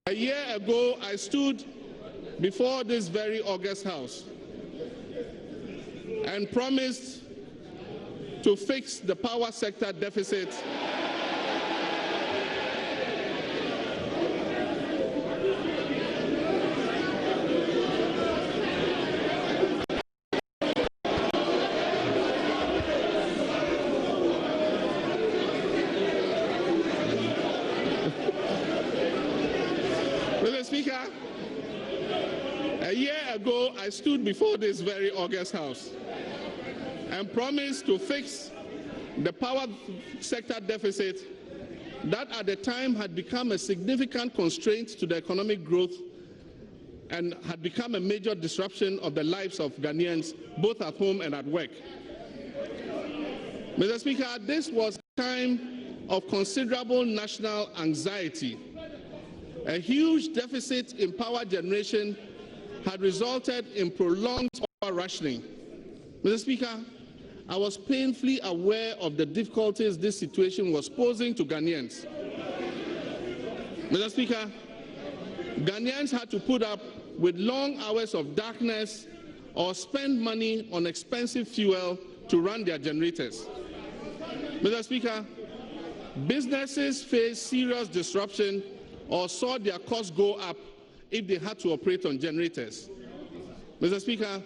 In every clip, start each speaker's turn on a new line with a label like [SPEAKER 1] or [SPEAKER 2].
[SPEAKER 1] A year ago, I stood before this very august House and promised to fix the power sector deficit Mr. Speaker, a year ago, I stood before this very august House and promised to fix the power sector deficit that at the time had become a significant constraint to the economic growth and had become a major disruption of the lives of Ghanaians, both at home and at work. Mr. Speaker, this was a time of considerable national anxiety. A huge deficit in power generation had resulted in prolonged power rationing. Mr. Speaker, I was painfully aware of the difficulties this situation was posing to Ghanaians. Mr. Speaker, Ghanaians had to put up with long hours of darkness or spend money on expensive fuel to run their generators. Mr. Speaker, businesses faced serious disruption or saw their costs go up if they had to operate on generators. Mr. Speaker,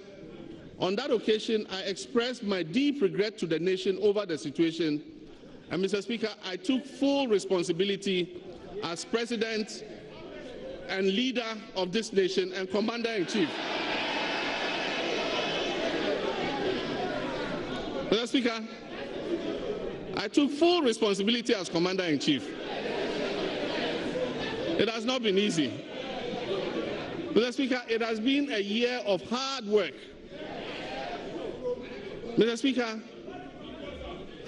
[SPEAKER 1] on that occasion, I expressed my deep regret to the nation over the situation, and Mr. Speaker, I took full responsibility as President and leader of this nation and Commander-in-Chief. Mr. Speaker, I took full responsibility as Commander-in-Chief. It has not been easy. Mr. Speaker, it has been a year of hard work. Mr. Speaker,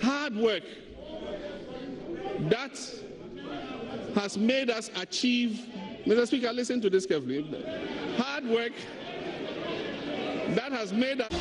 [SPEAKER 1] hard work that has made us achieve, Mr. Speaker, listen to this carefully. Hard work that has made us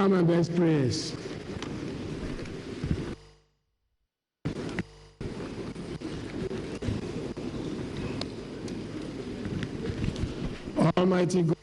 [SPEAKER 2] Honourable members, prayers. Almighty God,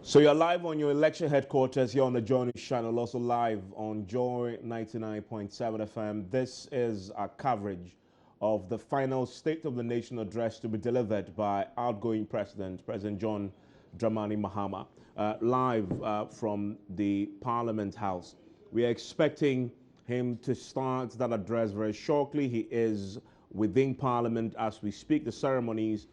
[SPEAKER 3] so you're live on your election headquarters here on the Joy News channel, also live on Joy 99.7 FM. This is our coverage of the final State of the Nation address to be delivered by outgoing President John Dramani Mahama, live from the Parliament House. We are expecting him to start that address very shortly. He is within Parliament as we speak. The ceremonies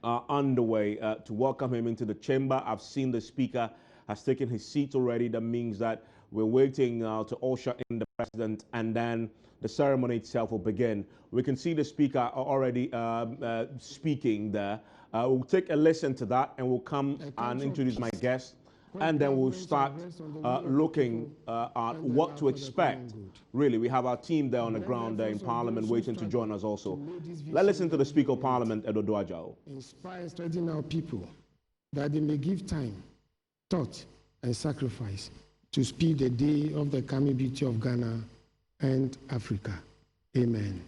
[SPEAKER 3] are underway to welcome him into the chamber. I've seen the speaker has taken his seat already. That means that we're waiting to usher in the president, and then the ceremony itself will begin. We can see the speaker already speaking there. We'll take a listen to that, and we'll come and introduce my guest, and then we'll start looking at what to expect. Really, we have our team there on the ground there in Parliament waiting to join us also. Let's listen to the Speaker of Parliament, Edo Duajao.
[SPEAKER 2] Inspire, strengthen our people that they may give time, thought, and sacrifice to speed the day of the coming beauty of Ghana and Africa. Amen.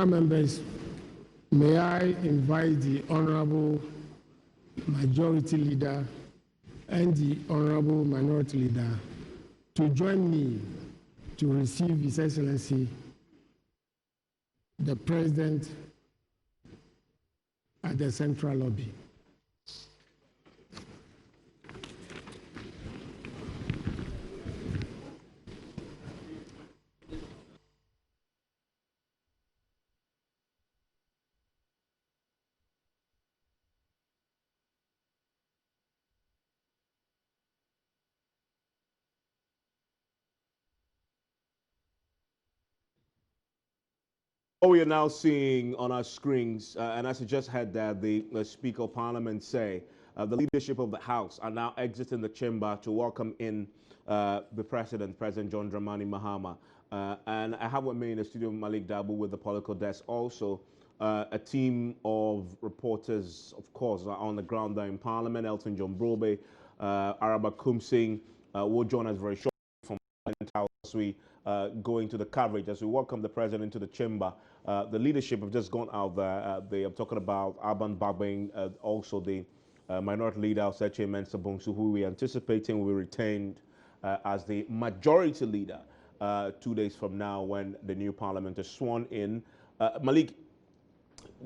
[SPEAKER 2] Members, may I invite the Honorable Majority Leader and the Honorable Minority Leader to join me to receive His Excellency, the President, at the Central Lobby.
[SPEAKER 3] What we are now seeing on our screens, and as you just heard that the Speaker of Parliament say, the leadership of the House are now exiting the chamber to welcome in the President John Dramani Mahama. And I have with me in the studio Malik Dabu with the political desk. Also, a team of reporters, of course, are on the ground there in Parliament. Elton John Brobe, Araba Kumsing will join us very shortly from Parliament House as we go into the coverage, as we welcome the President into the chamber. The leadership have just gone out there. They are talking about Aban Babing, also the minority leader, Seche Mensah Bongsu, who we are anticipating will be retained as the majority leader 2 days from now when the new parliament is sworn in. Malik,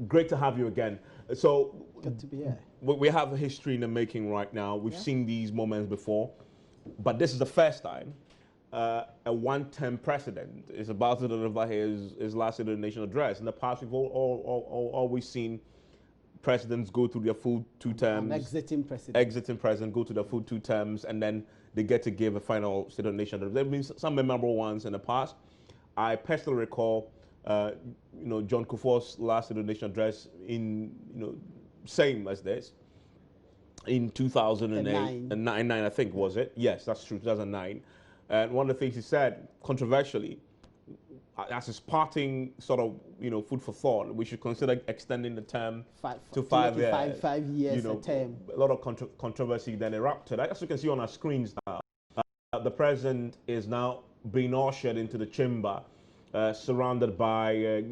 [SPEAKER 3] great to have you again. So,
[SPEAKER 4] good to be here.
[SPEAKER 3] We have a history in the making right now. We've seen these moments before, but this is the first time a one-term president is about to deliver his last State of the Nation address. In the past, we've always seen presidents go through their full 2 terms.
[SPEAKER 4] Exiting president
[SPEAKER 3] go to their full 2 terms, and then they get to give a final State of the Nation address. There have been some memorable ones in the past. I personally recall, John Kufuor's last State of the Nation address in, same as this, in 2008, 9, I think, was it? Yes, that's true, 2009. And one of the things he said, controversially, as his parting sort of, food for thought, we should consider extending the term to 5 years.
[SPEAKER 4] 5 years a term.
[SPEAKER 3] A lot of controversy then erupted. As you can see on our screens now, the president is now being ushered into the chamber, surrounded by,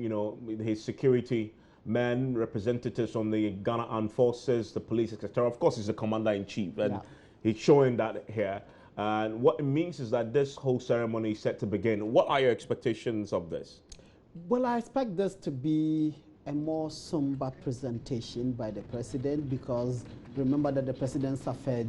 [SPEAKER 3] his security men, representatives from the Ghana Armed Forces, the police, etc. Of course, he's the commander-in-chief, and he's showing that here. And what it means is that this whole ceremony is set to begin. What are your expectations of this?
[SPEAKER 4] Well, I expect this to be a more somber presentation by the president, because remember that the president suffered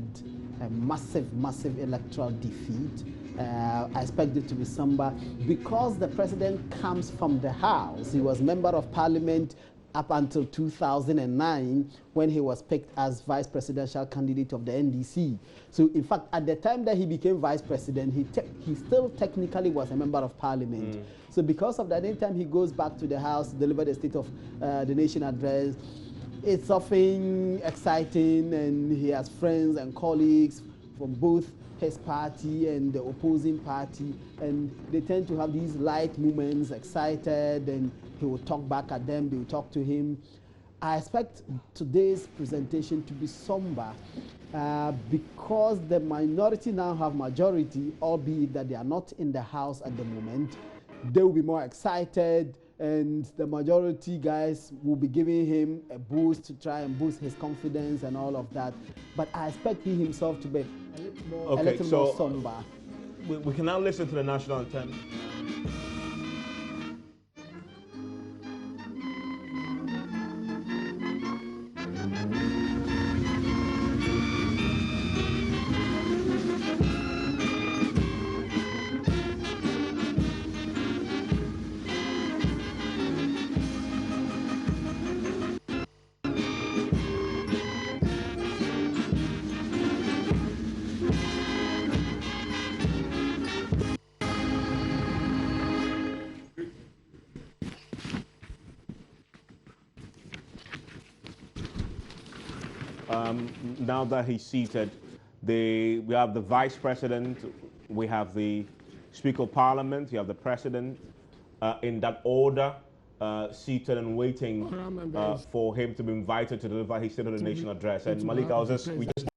[SPEAKER 4] a massive electoral defeat. I expect it to be somber because the president comes from the House. He was member of Parliament up until 2009 when he was picked as vice presidential candidate of the NDC. So in fact, at the time that he became vice president, he still technically was a member of Parliament. So because of that, anytime he goes back to the House to deliver the State of the Nation address, it's often exciting, and he has friends and colleagues from both his party and the opposing party, and they tend to have these light moments, excited, and he will talk back at them, they will talk to him. I expect today's presentation to be somber because the minority now have majority, albeit that they are not in the House at the moment. They will be more excited, and the majority guys will be giving him a boost to try and boost his confidence and all of that. But I expect he himself to be a little more somber.
[SPEAKER 3] We can now listen to the national anthem. Now that he's seated, we have the vice president, we have the Speaker of Parliament, you have the president, in that order, seated and waiting for him to be invited to deliver his State of the Nation address. And Malik, we just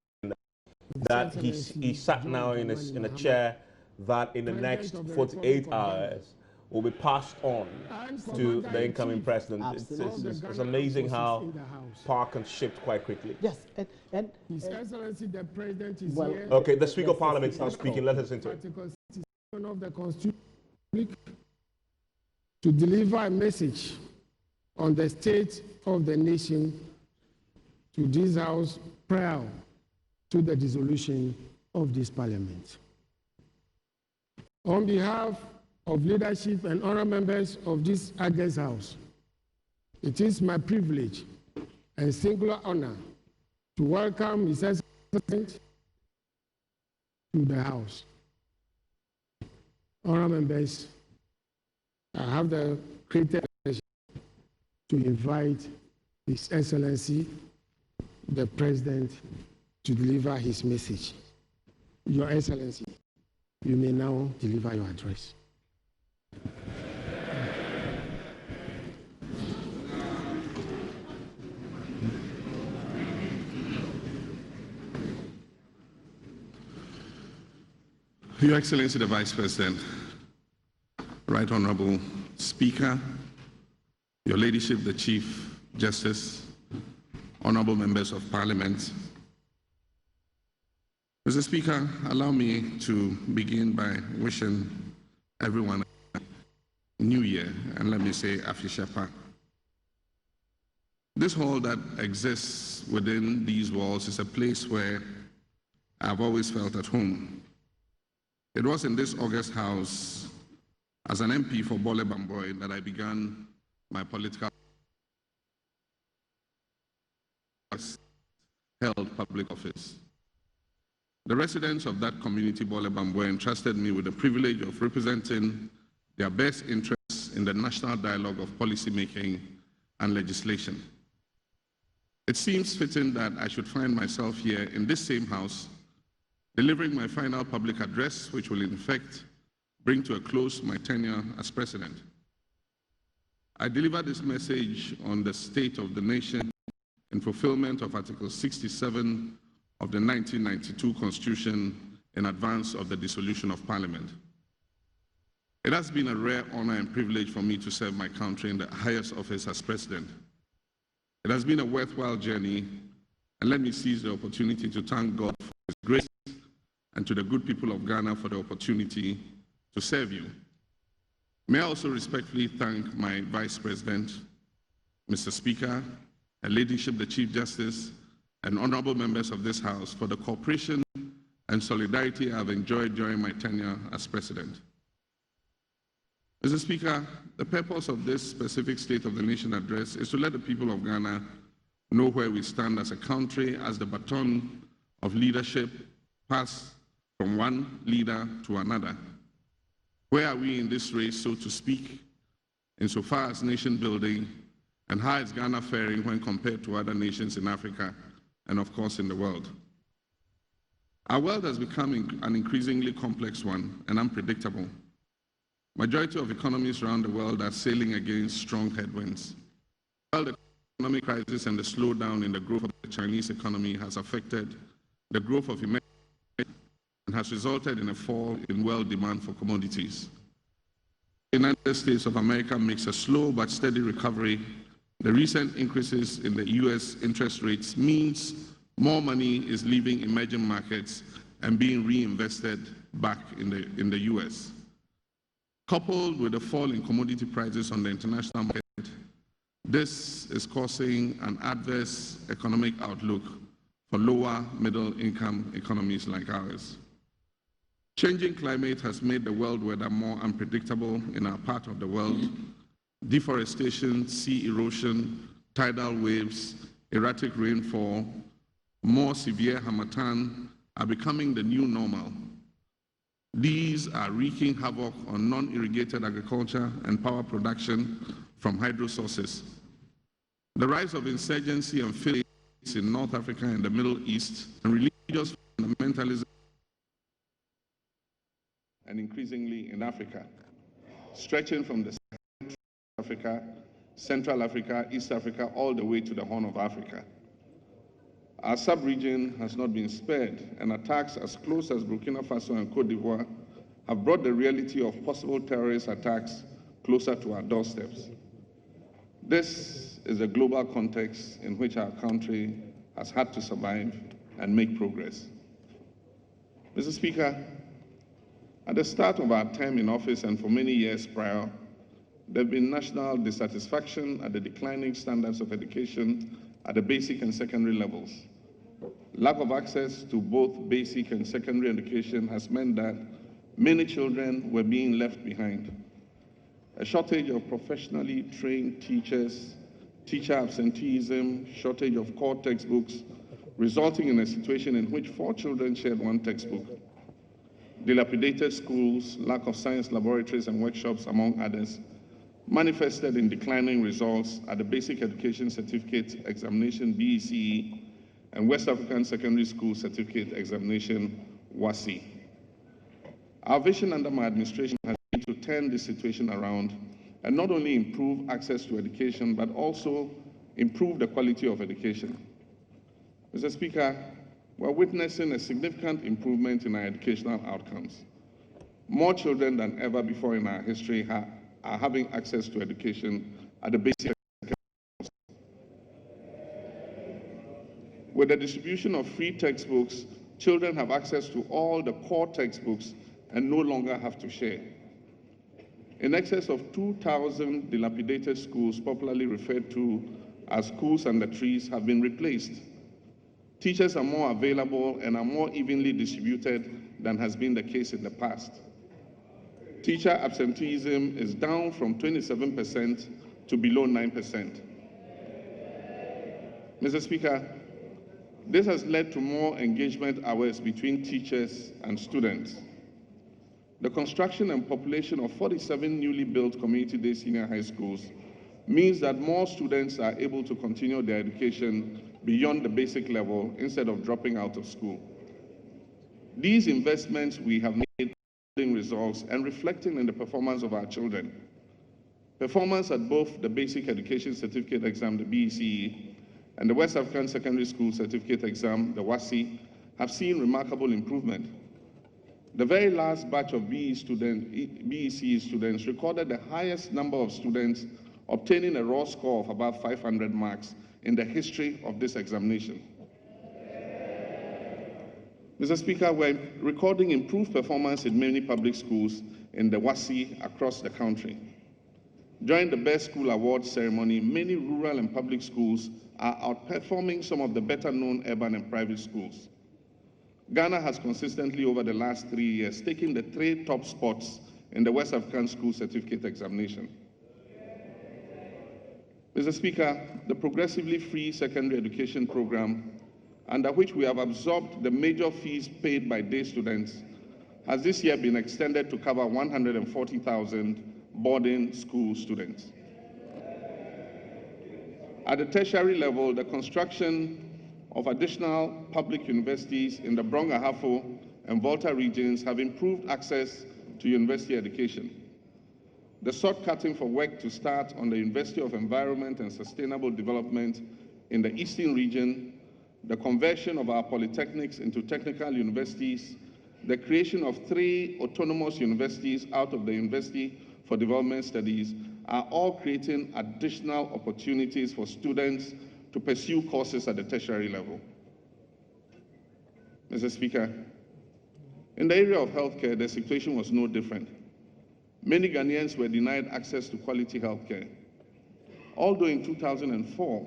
[SPEAKER 3] that he sat now in a chair that in the next 48 hours will be passed on to the incoming president. It's amazing how power can shift quite quickly.
[SPEAKER 4] Yes, and
[SPEAKER 2] His Excellency the President is
[SPEAKER 4] well,
[SPEAKER 2] here.
[SPEAKER 3] Okay, the Speaker of Parliament is now speaking. Let us into it.
[SPEAKER 2] Article 67 of the Constitution to deliver a message on the state of the nation to this House prior to the dissolution of this Parliament. On behalf of leadership and honorable members of this August House, it is my privilege and singular honor to welcome His Excellency to the House. Honorable members, I have the greatest pleasure to invite His Excellency, the President, to deliver his message. Your Excellency, you may now deliver your address.
[SPEAKER 5] Your Excellency the Vice President, Right Honorable Speaker, Your Ladyship the Chief Justice, Honorable Members of Parliament. Mr. Speaker, allow me to begin by wishing everyone a New Year, and let me say Afishapa. This hall that exists within these walls is a place where I've always felt at home. It was in this August House, as an MP for Bole Bamboy, that I began my political held public office. The residents of that community, Bole Bamboy, entrusted me with the privilege of representing their best interests in the national dialogue of policymaking and legislation. It seems fitting that I should find myself here in this same house, delivering my final public address, which will in effect bring to a close my tenure as president. I deliver this message on the state of the nation in fulfillment of Article 67 of the 1992 Constitution in advance of the dissolution of Parliament. It has been a rare honor and privilege for me to serve my country in the highest office as president. It has been a worthwhile journey, and let me seize the opportunity to thank God for His grace and to the good people of Ghana for the opportunity to serve you. May I also respectfully thank my Vice President, Mr. Speaker, Her Ladyship, the Chief Justice, and honorable members of this House for the cooperation and solidarity I have enjoyed during my tenure as President. Mr. Speaker, the purpose of this specific State of the Nation address is to let the people of Ghana know where we stand as a country as the baton of leadership passes from one leader to another. Where are we in this race, so to speak, insofar as nation building, and how is Ghana faring when compared to other nations in Africa and, of course, in the world? Our world has become an increasingly complex one and unpredictable. Majority of economies around the world are sailing against strong headwinds. While the economic crisis and the slowdown in the growth of the Chinese economy has affected the growth of emerging and has resulted in a fall in world demand for commodities. The United States of America makes a slow but steady recovery. The recent increases in the U.S. interest rates means more money is leaving emerging markets and being reinvested back in the U.S. Coupled with the fall in commodity prices on the international market, this is causing an adverse economic outlook for lower middle-income economies like ours. Changing climate has made the world weather more unpredictable in our part of the world. Deforestation, sea erosion, tidal waves, erratic rainfall, more severe harmattan are becoming the new normal. These are wreaking havoc on non-irrigated agriculture and power production from hydro sources. The rise of insurgency and failures in North Africa and the Middle East, and religious fundamentalism, and increasingly in Africa, stretching from the Africa, Central Africa, East Africa, all the way to the Horn of Africa. Our sub-region has not been spared, and attacks as close as Burkina Faso and Côte d'Ivoire have brought the reality of possible terrorist attacks closer to our doorsteps. This is a global context in which our country has had to survive and make progress. Mr. Speaker, at the start of our term in office and for many years prior, there has been national dissatisfaction at the declining standards of education at the basic and secondary levels. Lack of access to both basic and secondary education has meant that many children were being left behind. A shortage of professionally trained teachers, teacher absenteeism, shortage of core textbooks, resulting in a situation in which 4 children shared 1 textbook. Dilapidated schools, lack of science laboratories and workshops, among others, manifested in declining results at the Basic Education Certificate Examination, BECE, and West African Secondary School Certificate Examination, WASSCE. Our vision under my administration has been to turn this situation around and not only improve access to education, but also improve the quality of education. Mr. Speaker, we're witnessing a significant improvement in our educational outcomes. More children than ever before in our history are having access to education at the basic levels. With the distribution of free textbooks, children have access to all the core textbooks and no longer have to share. In excess of 2,000 dilapidated schools, popularly referred to as schools under trees, have been replaced. Teachers are more available and are more evenly distributed than has been the case in the past. Teacher absenteeism is down from 27% to below 9%. Mr. Speaker, this has led to more engagement hours between teachers and students. The construction and population of 47 newly built community-day senior high schools means that more students are able to continue their education beyond the basic level instead of dropping out of school. These investments we have made results and reflecting in the performance of our children. Performance at both the Basic Education Certificate Exam, the BECE, and the West African Secondary School Certificate Exam, the WASSCE, have seen remarkable improvement. The very last batch of BECE students recorded the highest number of students obtaining a raw score of about 500 marks in the history of this examination. Mr. Speaker, we're recording improved performance in many public schools in the WASSCE across the country. During the Best School Awards ceremony, many rural and public schools are outperforming some of the better-known urban and private schools. Ghana has consistently, over the last 3 years, taken the 3 top spots in the West African School Certificate Examination. Mr. Speaker, the Progressively Free Secondary Education Program, under which we have absorbed the major fees paid by day students, has this year been extended to cover 140,000 boarding school students. At the tertiary level, the construction of additional public universities in the Brong-Ahafo and Volta regions have improved access to university education. The shortcutting for work to start on the University of Environment and Sustainable Development in the Eastern region, the conversion of our polytechnics into technical universities, the creation of 3 autonomous universities out of the University for Development Studies are all creating additional opportunities for students to pursue courses at the tertiary level. Mr. Speaker, in the area of healthcare, the situation was no different. Many Ghanaians were denied access to quality healthcare. Although in 2004,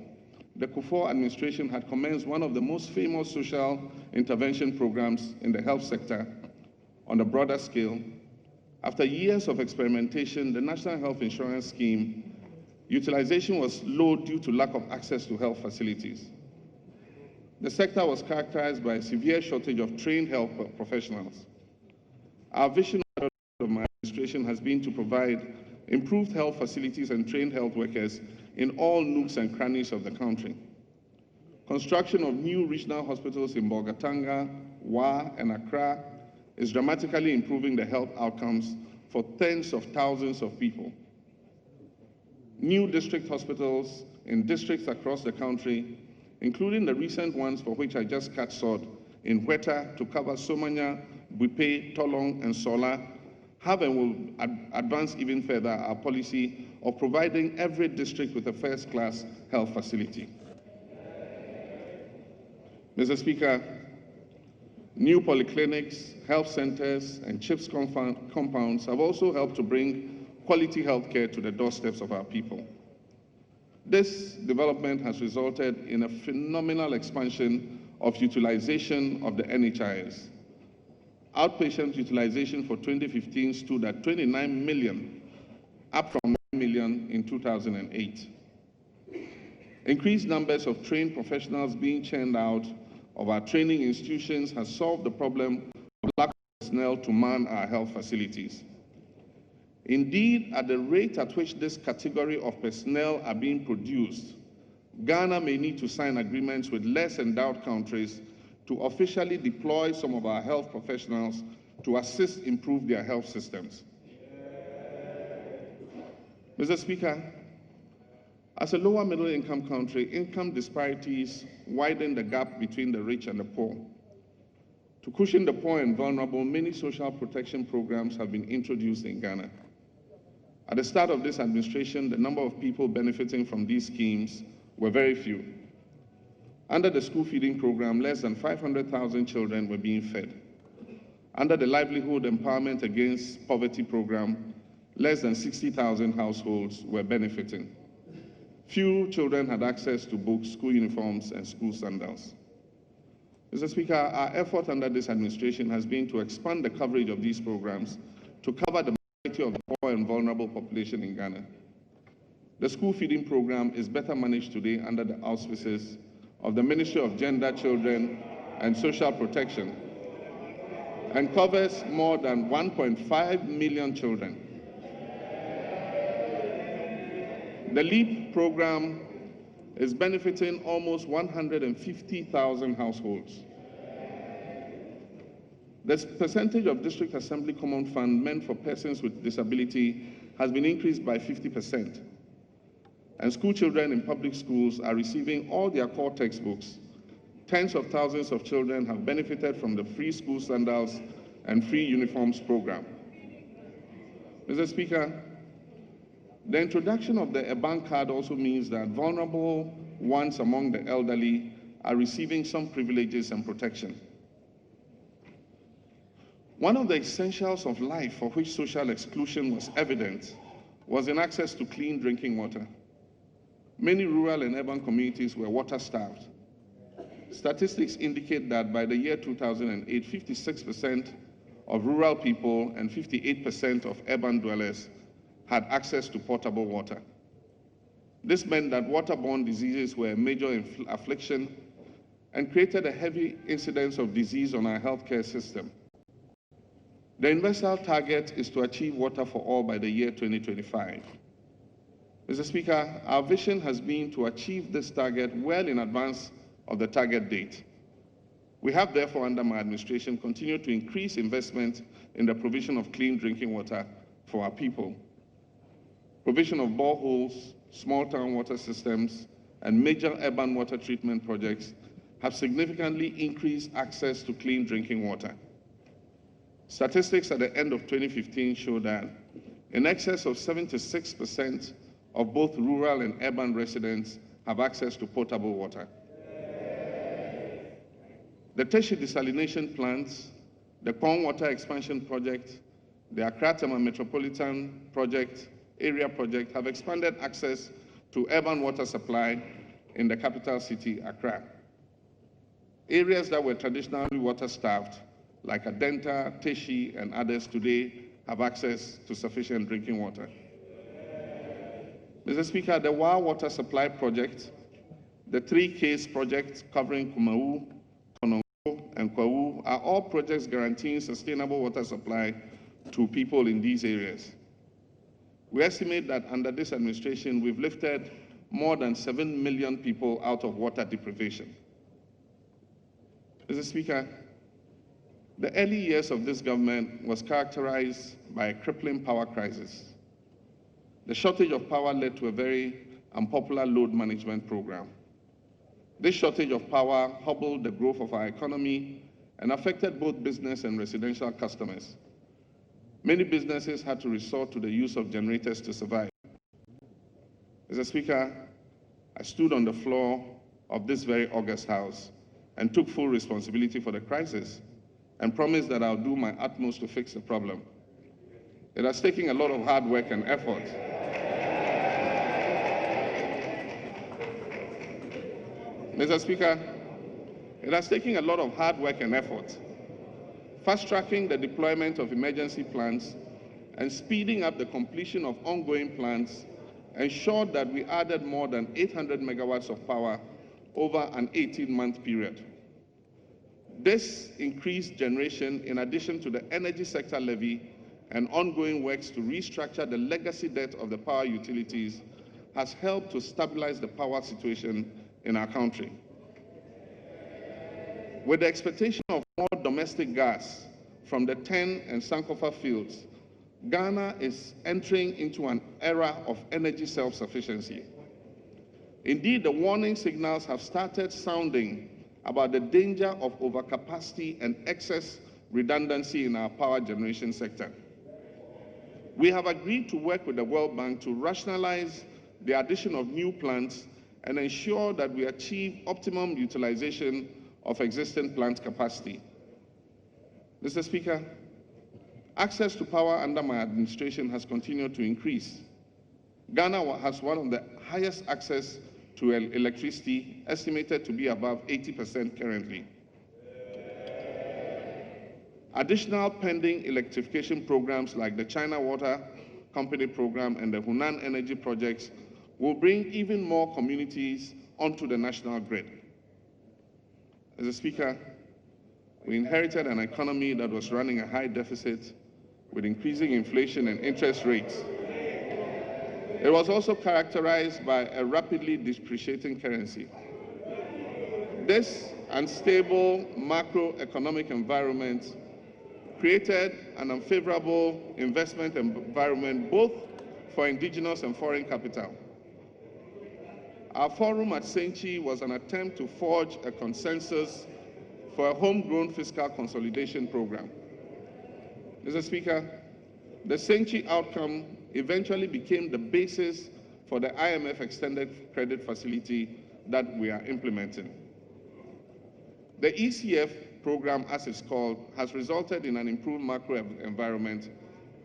[SPEAKER 5] the Kufuor administration had commenced one of the most famous social intervention programs in the health sector on a broader scale, after years of experimentation, the National Health Insurance Scheme utilization was low due to lack of access to health facilities. The sector was characterized by a severe shortage of trained health professionals. Our vision of my administration has been to provide improved health facilities and trained health workers in all nooks and crannies of the country. Construction of new regional hospitals in Bolgatanga, Wa, and Accra is dramatically improving the health outcomes for tens of thousands of people. New district hospitals in districts across the country, including the recent ones for which I just cut sword in Hueta to cover Somanya, Buipe, Tolong, and Sola, have and will advance even further our policy of providing every district with a first-class health facility. Mr. Speaker, new polyclinics, health centers, and CHIPS compounds have also helped to bring quality health care to the doorsteps of our people. This development has resulted in a phenomenal expansion of utilization of the NHIS. Outpatient utilization for 2015 stood at 29 million, up from 9 million in 2008. Increased numbers of trained professionals being churned out of our training institutions has solved the problem of lack of personnel to man our health facilities. Indeed, at the rate at which this category of personnel are being produced, Ghana may need to sign agreements with less endowed countries to officially deploy some of our health professionals to assist improve their health systems. Mr. Speaker, as a lower middle income country, income disparities widen the gap between the rich and the poor. To cushion the poor and vulnerable, many social protection programs have been introduced in Ghana. At the start of this administration, the number of people benefiting from these schemes were very few. Under the school feeding program, less than 500,000 children were being fed. Under the Livelihood Empowerment Against Poverty program, less than 60,000 households were benefiting. Few children had access to books, school uniforms, and school sandals. Mr. Speaker, our effort under this administration has been to expand the coverage of these programs to cover the majority of the poor and vulnerable population in Ghana. The school feeding program is better managed today under the auspices of the Ministry of Gender, Children, and Social Protection and covers more than 1.5 million children. The LEAP program is benefiting almost 150,000 households. The percentage of District Assembly Common Fund meant for persons with disability has been increased by 50%. And school children in public schools are receiving all their core textbooks. Tens of thousands of children have benefited from the free school sandals and free uniforms program. Mr. Speaker, the introduction of the EBAN card also means that vulnerable ones among the elderly are receiving some privileges and protection. One of the essentials of life for which social exclusion was evident was in access to clean drinking water. Many rural and urban communities were water-starved. Statistics indicate that by the year 2008, 56% of rural people and 58% of urban dwellers had access to potable water. This meant that waterborne diseases were a major affliction and created a heavy incidence of disease on our healthcare system. The universal target is to achieve water for all by the year 2025. Mr. Speaker, our vision has been to achieve this target well in advance of the target date. We have therefore, under my administration, continued to increase investment in the provision of clean drinking water for our people. Provision of boreholes, small town water systems, and major urban water treatment projects have significantly increased access to clean drinking water. Statistics at the end of 2015 show that in excess of 76% of both rural and urban residents have access to potable water. The Teshi desalination plants, the Pond Water Expansion Project, the Accra Tema Metropolitan Area Project have expanded access to urban water supply in the capital city, Accra. Areas that were traditionally water-starved, like Adenta, Teshi, and others today, have access to sufficient drinking water. Mr. Speaker, the Wa Water Supply Project, the 3Ks projects covering Kumau, Konongo, and Kwawu are all projects guaranteeing sustainable water supply to people in these areas. We estimate that under this administration, we've lifted more than 7 million people out of water deprivation. Mr. Speaker, the early years of this government was characterized by a crippling power crisis. The shortage of power led to a very unpopular load management program. This shortage of power hobbled the growth of our economy and affected both business and residential customers. Many businesses had to resort to the use of generators to survive. Mr. Speaker, I stood on the floor of this very august House and took full responsibility for the crisis and promised that I'll do my utmost to fix the problem. It has taken a lot of hard work and effort. Mr. Speaker, it has taken a lot of hard work and effort. Fast-tracking the deployment of emergency plans and speeding up the completion of ongoing plans ensured that we added more than 800 megawatts of power over an 18-month period. This increased generation, in addition to the energy sector levy and ongoing works to restructure the legacy debt of the power utilities, has helped to stabilize the power situation in our country. With the expectation of more domestic gas from the TEN and Sankofa fields, Ghana is entering into an era of energy self-sufficiency. Indeed, the warning signals have started sounding about the danger of overcapacity and excess redundancy in our power generation sector. We have agreed to work with the World Bank to rationalize the addition of new plants and ensure that we achieve optimum utilization of existing plant capacity. Mr. Speaker, access to power under my administration has continued to increase. Ghana has one of the highest access to electricity, estimated to be above 80% currently. Additional pending electrification programs like the China Water Company program and the Hunan Energy projects will bring even more communities onto the national grid. As a Speaker, we inherited an economy that was running a high deficit with increasing inflation and interest rates. It was also characterized by a rapidly depreciating currency. This unstable macroeconomic environment created an unfavorable investment environment both for indigenous and foreign capital. Our forum at Senchi was an attempt to forge a consensus for a homegrown fiscal consolidation program. Mr. Speaker, the Senchi outcome eventually became the basis for the IMF extended credit facility that we are implementing. The ECF program, as it's called, has resulted in an improved macro environment,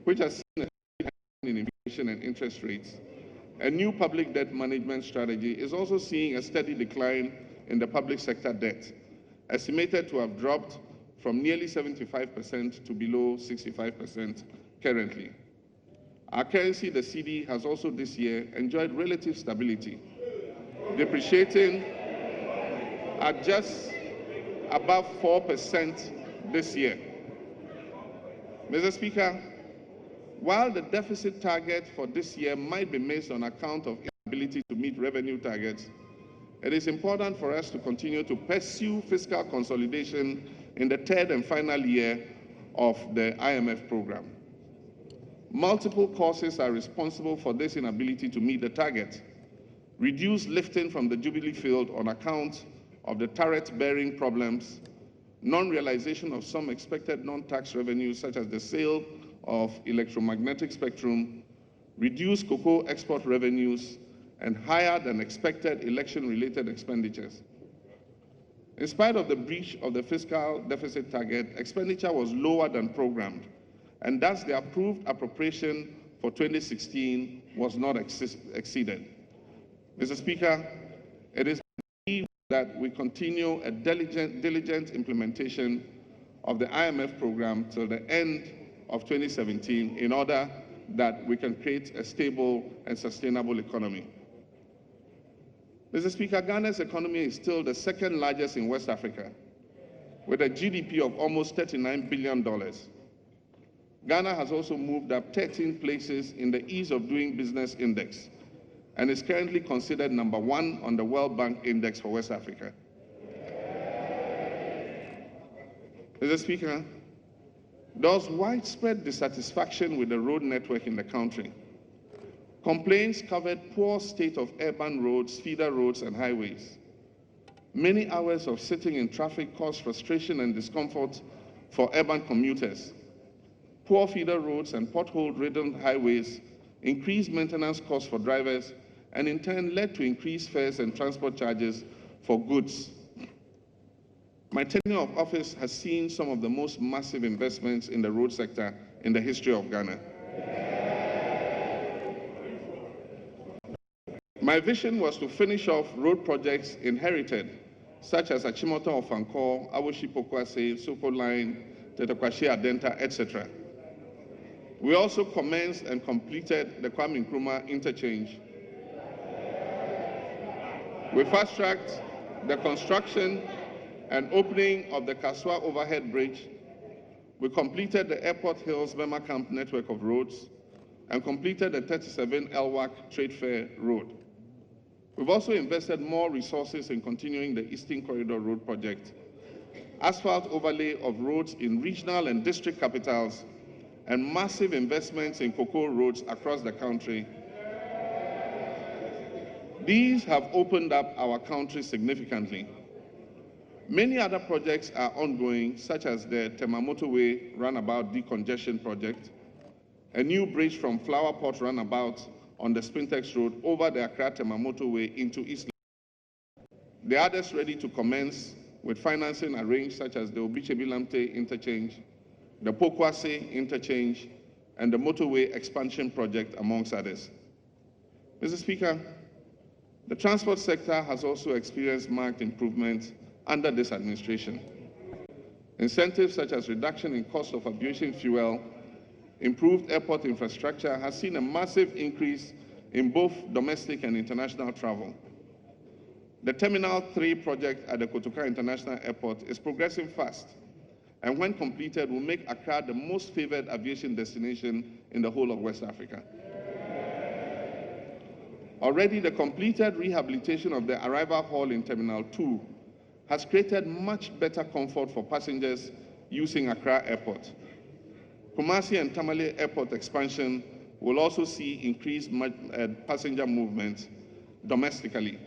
[SPEAKER 5] which has seen a in inflation inflation and interest rates, a new public debt management strategy is also seeing a steady decline in the public sector debt, estimated to have dropped from nearly 75% to below 65% currently. Our currency, the cedi, has also this year enjoyed relative stability, depreciating at just above 4% this year. Mr. Speaker, while the deficit target for this year might be missed on account of inability to meet revenue targets, it is important for us to continue to pursue fiscal consolidation in the third and final year of the IMF program. Multiple causes are responsible for this inability to meet the target. Reduced lifting from the Jubilee field on account of the turret-bearing problems, non-realization of some expected non-tax revenues such as the sale of electromagnetic spectrum, reduced cocoa export revenues, and higher than expected election-related expenditures. In spite of the breach of the fiscal deficit target, expenditure was lower than programmed, and thus the approved appropriation for 2016 was not exceeded. Mr. Speaker, it is believed that we continue a diligent implementation of the IMF program till the end of 2017 in order that we can create a stable and sustainable economy. Mr. Speaker, Ghana's economy is still the second largest in West Africa, with a GDP of almost $39 billion. Ghana has also moved up 13 places in the Ease of Doing Business Index and is currently considered number 1 on the World Bank Index for West Africa. Mr. Speaker, there was widespread dissatisfaction with the road network in the country. Complaints covered poor state of urban roads, feeder roads, and highways. Many hours of sitting in traffic caused frustration and discomfort for urban commuters. Poor feeder roads and pothole-ridden highways increased maintenance costs for drivers and in turn led to increased fares and transport charges for goods. My tenure of office has seen some of the most massive investments in the road sector in the history of Ghana. My vision was to finish off road projects inherited, such as Achimota of Ankor, Awoshi Pokwase, Soko Line, Tetekwashe Adenta, etc. We also commenced and completed the Kwame Nkrumah interchange. We fast-tracked the construction and opening of the Kaswa Overhead Bridge. We completed the Airport Hills Bema Camp network of roads and completed the 37 Elwak Trade Fair Road. We've also invested more resources in continuing the Eastern Corridor Road project, asphalt overlay of roads in regional and district capitals, and massive investments in cocoa roads across the country. These have opened up our country significantly. Many other projects are ongoing, such as the Tema Motorway Runabout Decongestion Project, a new bridge from Flower Pot Runabout on the Spintex Road over the Accra-Tema Motorway into East. The others ready to commence with financing arranged, such as the Obichebi-Lamte Interchange, the Pokwase Interchange, and the Motorway Expansion Project, amongst others. Mr. Speaker, the transport sector has also experienced marked improvements under this administration. Incentives such as reduction in cost of aviation fuel, improved airport infrastructure has seen a massive increase in both domestic and international travel. The Terminal 3 project at the Kotoka International Airport is progressing fast, and when completed will make Accra the most favored aviation destination in the whole of West Africa. Already the completed rehabilitation of the arrival hall in Terminal 2 has created much better comfort for passengers using Accra Airport. Kumasi and Tamale Airport expansion will also see increased passenger movement domestically.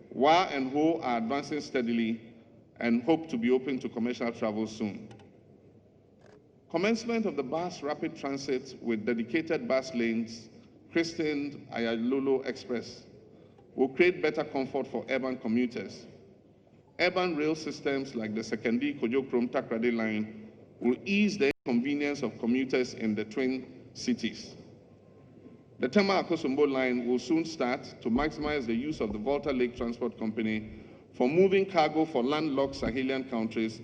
[SPEAKER 5] WA and HO are advancing steadily and hope to be open to commercial travel soon. Commencement of the bus rapid transit with dedicated bus lanes, christened Ayalolo Express, will create better comfort for urban commuters. Urban rail systems like the Sekendi Kojokrom Takrade line will ease the inconvenience of commuters in the twin cities. The Tema-Akosombo line will soon start to maximize the use of the Volta Lake Transport Company for moving cargo for landlocked Sahelian countries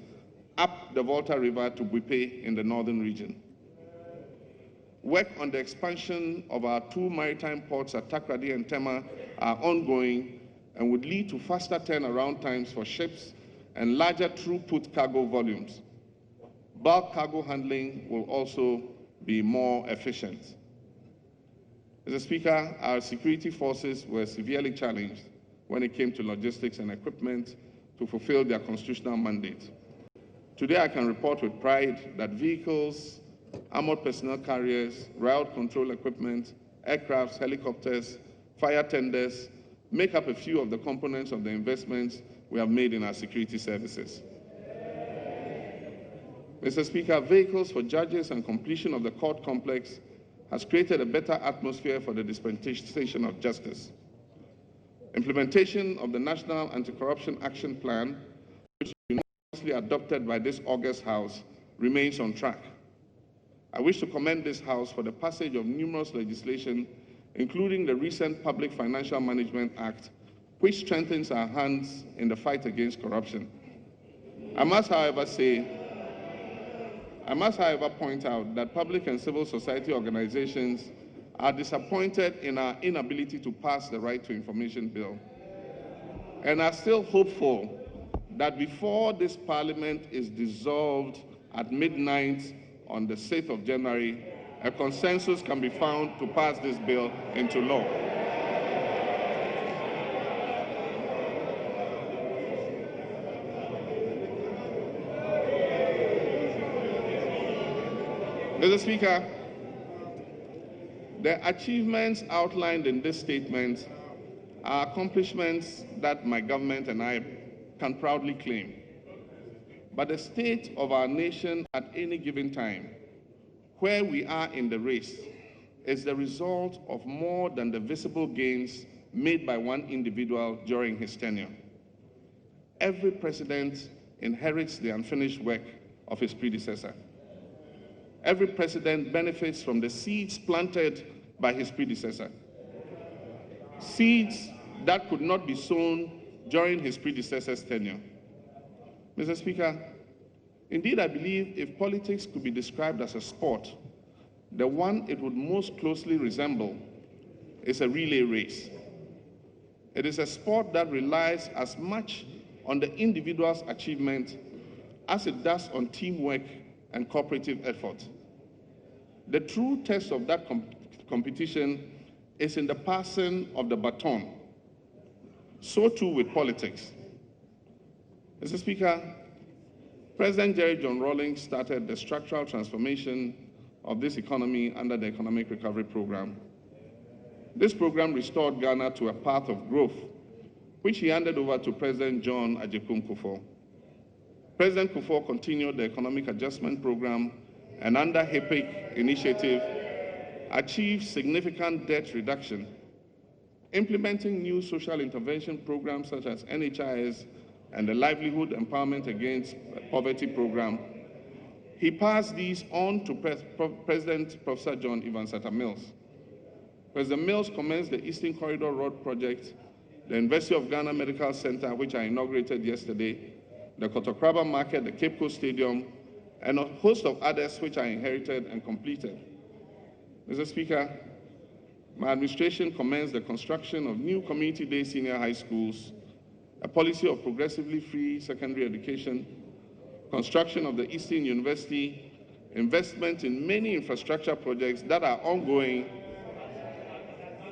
[SPEAKER 5] up the Volta River to Buipe in the northern region. Work on the expansion of our two maritime ports at Takrady and Tema are ongoing and would lead to faster turnaround times for ships and larger throughput cargo volumes. Bulk cargo handling will also be more efficient. Mr. Speaker, our security forces were severely challenged when it came to logistics and equipment to fulfill their constitutional mandate. Today, I can report with pride that vehicles, armored personnel carriers, riot control equipment, aircrafts, helicopters, fire tenders make up a few of the components of the investments we have made in our security services. Mr. Speaker, vehicles for judges and completion of the court complex has created a better atmosphere for the dispensation of justice. Implementation of the National Anti-Corruption Action Plan, which was unanimously adopted by this August House, remains on track. I wish to commend this House for the passage of numerous legislation, including the recent Public Financial Management Act, which strengthens our hands in the fight against corruption. I must, however, point out that public and civil society organizations are disappointed in our inability to pass the Right to Information Bill and are still hopeful that before this Parliament is dissolved at midnight on the 6th of January, a consensus can be found to pass this bill into law. Mr. Speaker, the achievements outlined in this statement are accomplishments that my government and I can proudly claim. But the state of our nation at any given time, where we are in the race, is the result of more than the visible gains made by one individual during his tenure. Every president inherits the unfinished work of his predecessor. Every president benefits from the seeds planted by his predecessor. Seeds that could not be sown during his predecessor's tenure. Mr. Speaker, indeed I believe if politics could be described as a sport, the one it would most closely resemble is a relay race. It is a sport that relies as much on the individual's achievement as it does on teamwork and cooperative effort. The true test of that competition is in the passing of the baton. So too with politics. Mr. Speaker, President Jerry John Rawlings started the structural transformation of this economy under the Economic Recovery Program. This program restored Ghana to a path of growth, which he handed over to President John Ajekun Kufuor. President Kufuor continued the Economic Adjustment Program and under HIPIC initiative, achieved significant debt reduction, implementing new social intervention programs such as NHIS and the Livelihood Empowerment Against Poverty Program. He passed these on to President Professor John Evansata Mills. President Mills commenced the Eastern Corridor Road Project, the University of Ghana Medical Center, which I inaugurated yesterday, the Kotokraba Market, the Cape Coast Stadium, and a host of others which I inherited and completed. Mr. Speaker, my administration commenced the construction of new community-day senior high schools, a policy of progressively free secondary education, construction of the Eastern University, investment in many infrastructure projects that are ongoing,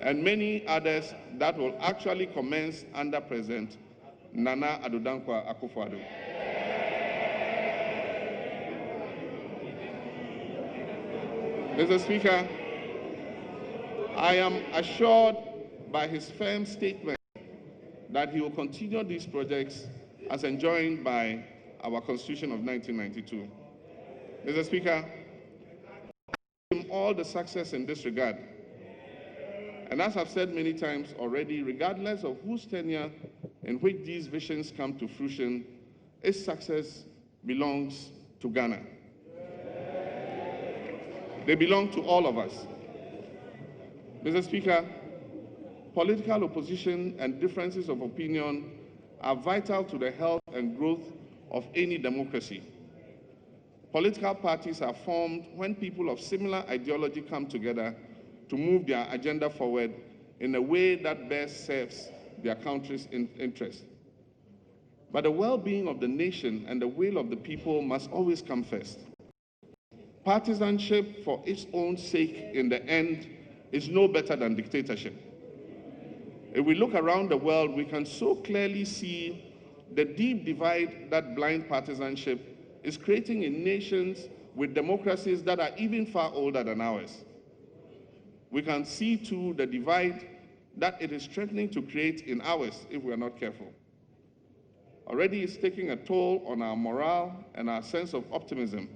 [SPEAKER 5] and many others that will actually commence under President Nana Addo Dankwa Akufo-Addo. Mr. Speaker, I am assured by his firm statement that he will continue these projects as enjoined by our Constitution of 1992. Mr. Speaker, I wish him all the success in this regard. And as I've said many times already, regardless of whose tenure in which these visions come to fruition, its success belongs to Ghana. They belong to all of us.
[SPEAKER 1] Mr. Speaker, political opposition and differences of opinion are vital to the health and growth of any democracy. Political parties are formed when people of similar ideology come together to move their agenda forward in a way that best serves their country's interests. But the well-being of the nation and the will of the people must always come first. Partisanship for its own sake in the end is no better than dictatorship. If we look around the world, we can so clearly see the deep divide that blind partisanship is creating in nations with democracies that are even far older than ours. We can see, too, the divide that it is threatening to create in ours if we are not careful. Already it's taking a toll on our morale and our sense of optimism.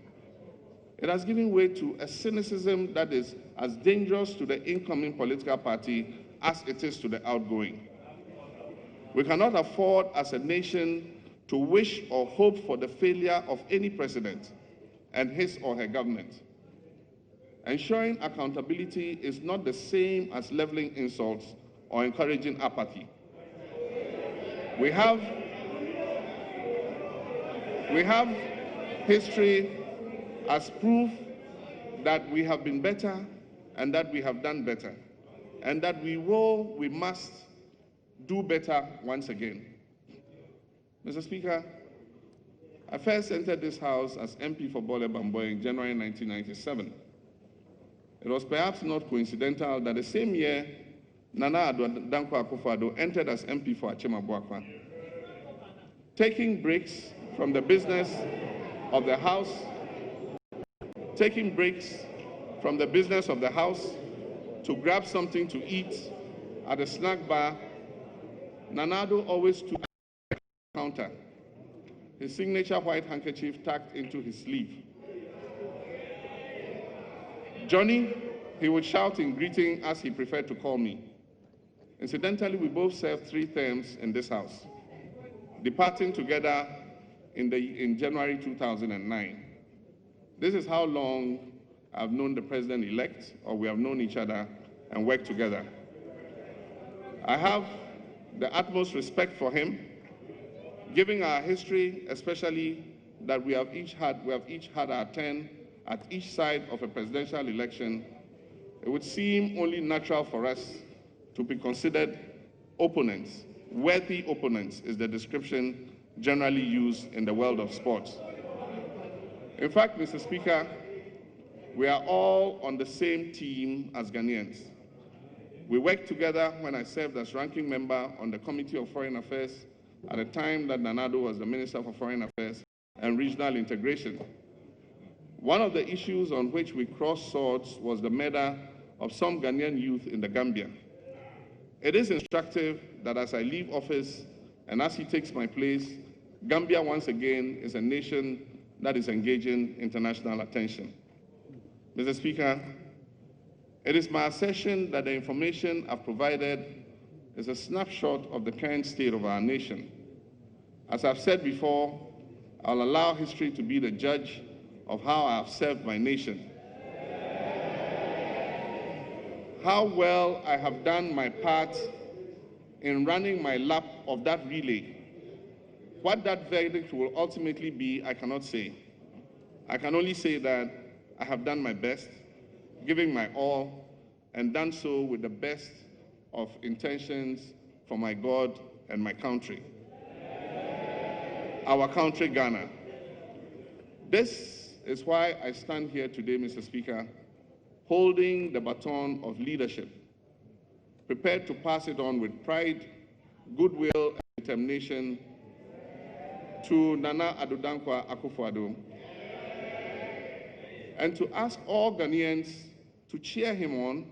[SPEAKER 1] It has given way to a cynicism that is as dangerous to the incoming political party as it is to the outgoing. We cannot afford as a nation to wish or hope for the failure of any president and his or her government. Ensuring accountability is not the same as leveling insults or encouraging apathy. We have history as proof that we have been better and that we have done better, and that we must do better once again. Mr. Speaker, I first entered this House as MP for Bole Bamboy in January 1997. It was perhaps not coincidental that the same year, Nana Addo Dankwa Akufo-Addo entered as MP for Achema-Boakwa. Taking breaks from the business of the House, to grab something to eat at a snack bar, Nana Addo always took the counter, his signature white handkerchief tucked into his sleeve. Johnny, he would shout in greeting as he preferred to call me. Incidentally, we both served 3 terms in this House, departing together in January 2009. This is how long I've known the president-elect, or we have known each other and worked together. I have the utmost respect for him, given our history, especially that we have each had our turn at each side of a presidential election. It would seem only natural for us to be considered opponents. Worthy opponents is the description generally used in the world of sports. In fact, Mr. Speaker, we are all on the same team as Ghanaians. We worked together when I served as ranking member on the Committee of Foreign Affairs at the time that Nana Addo was the Minister for Foreign Affairs and Regional Integration. One of the issues on which we crossed swords was the murder of some Ghanaian youth in the Gambia. It is instructive that as I leave office and as he takes my place, Gambia once again is a nation that is engaging international attention. Mr. Speaker, it is my assertion that the information I've provided is a snapshot of the current state of our nation. As I've said before, I'll allow history to be the judge of how I have served my nation. How well I have done my part in running my lap of that relay. What that verdict will ultimately be, I cannot say. I can only say that I have done my best, giving my all, and done so with the best of intentions for my God and my country. Our country, Ghana. This is why I stand here today, Mr. Speaker, holding the baton of leadership, prepared to pass it on with pride, goodwill, and determination to Nana Addo Dankwa Akufo-Addo, and to ask all Ghanaians to cheer him on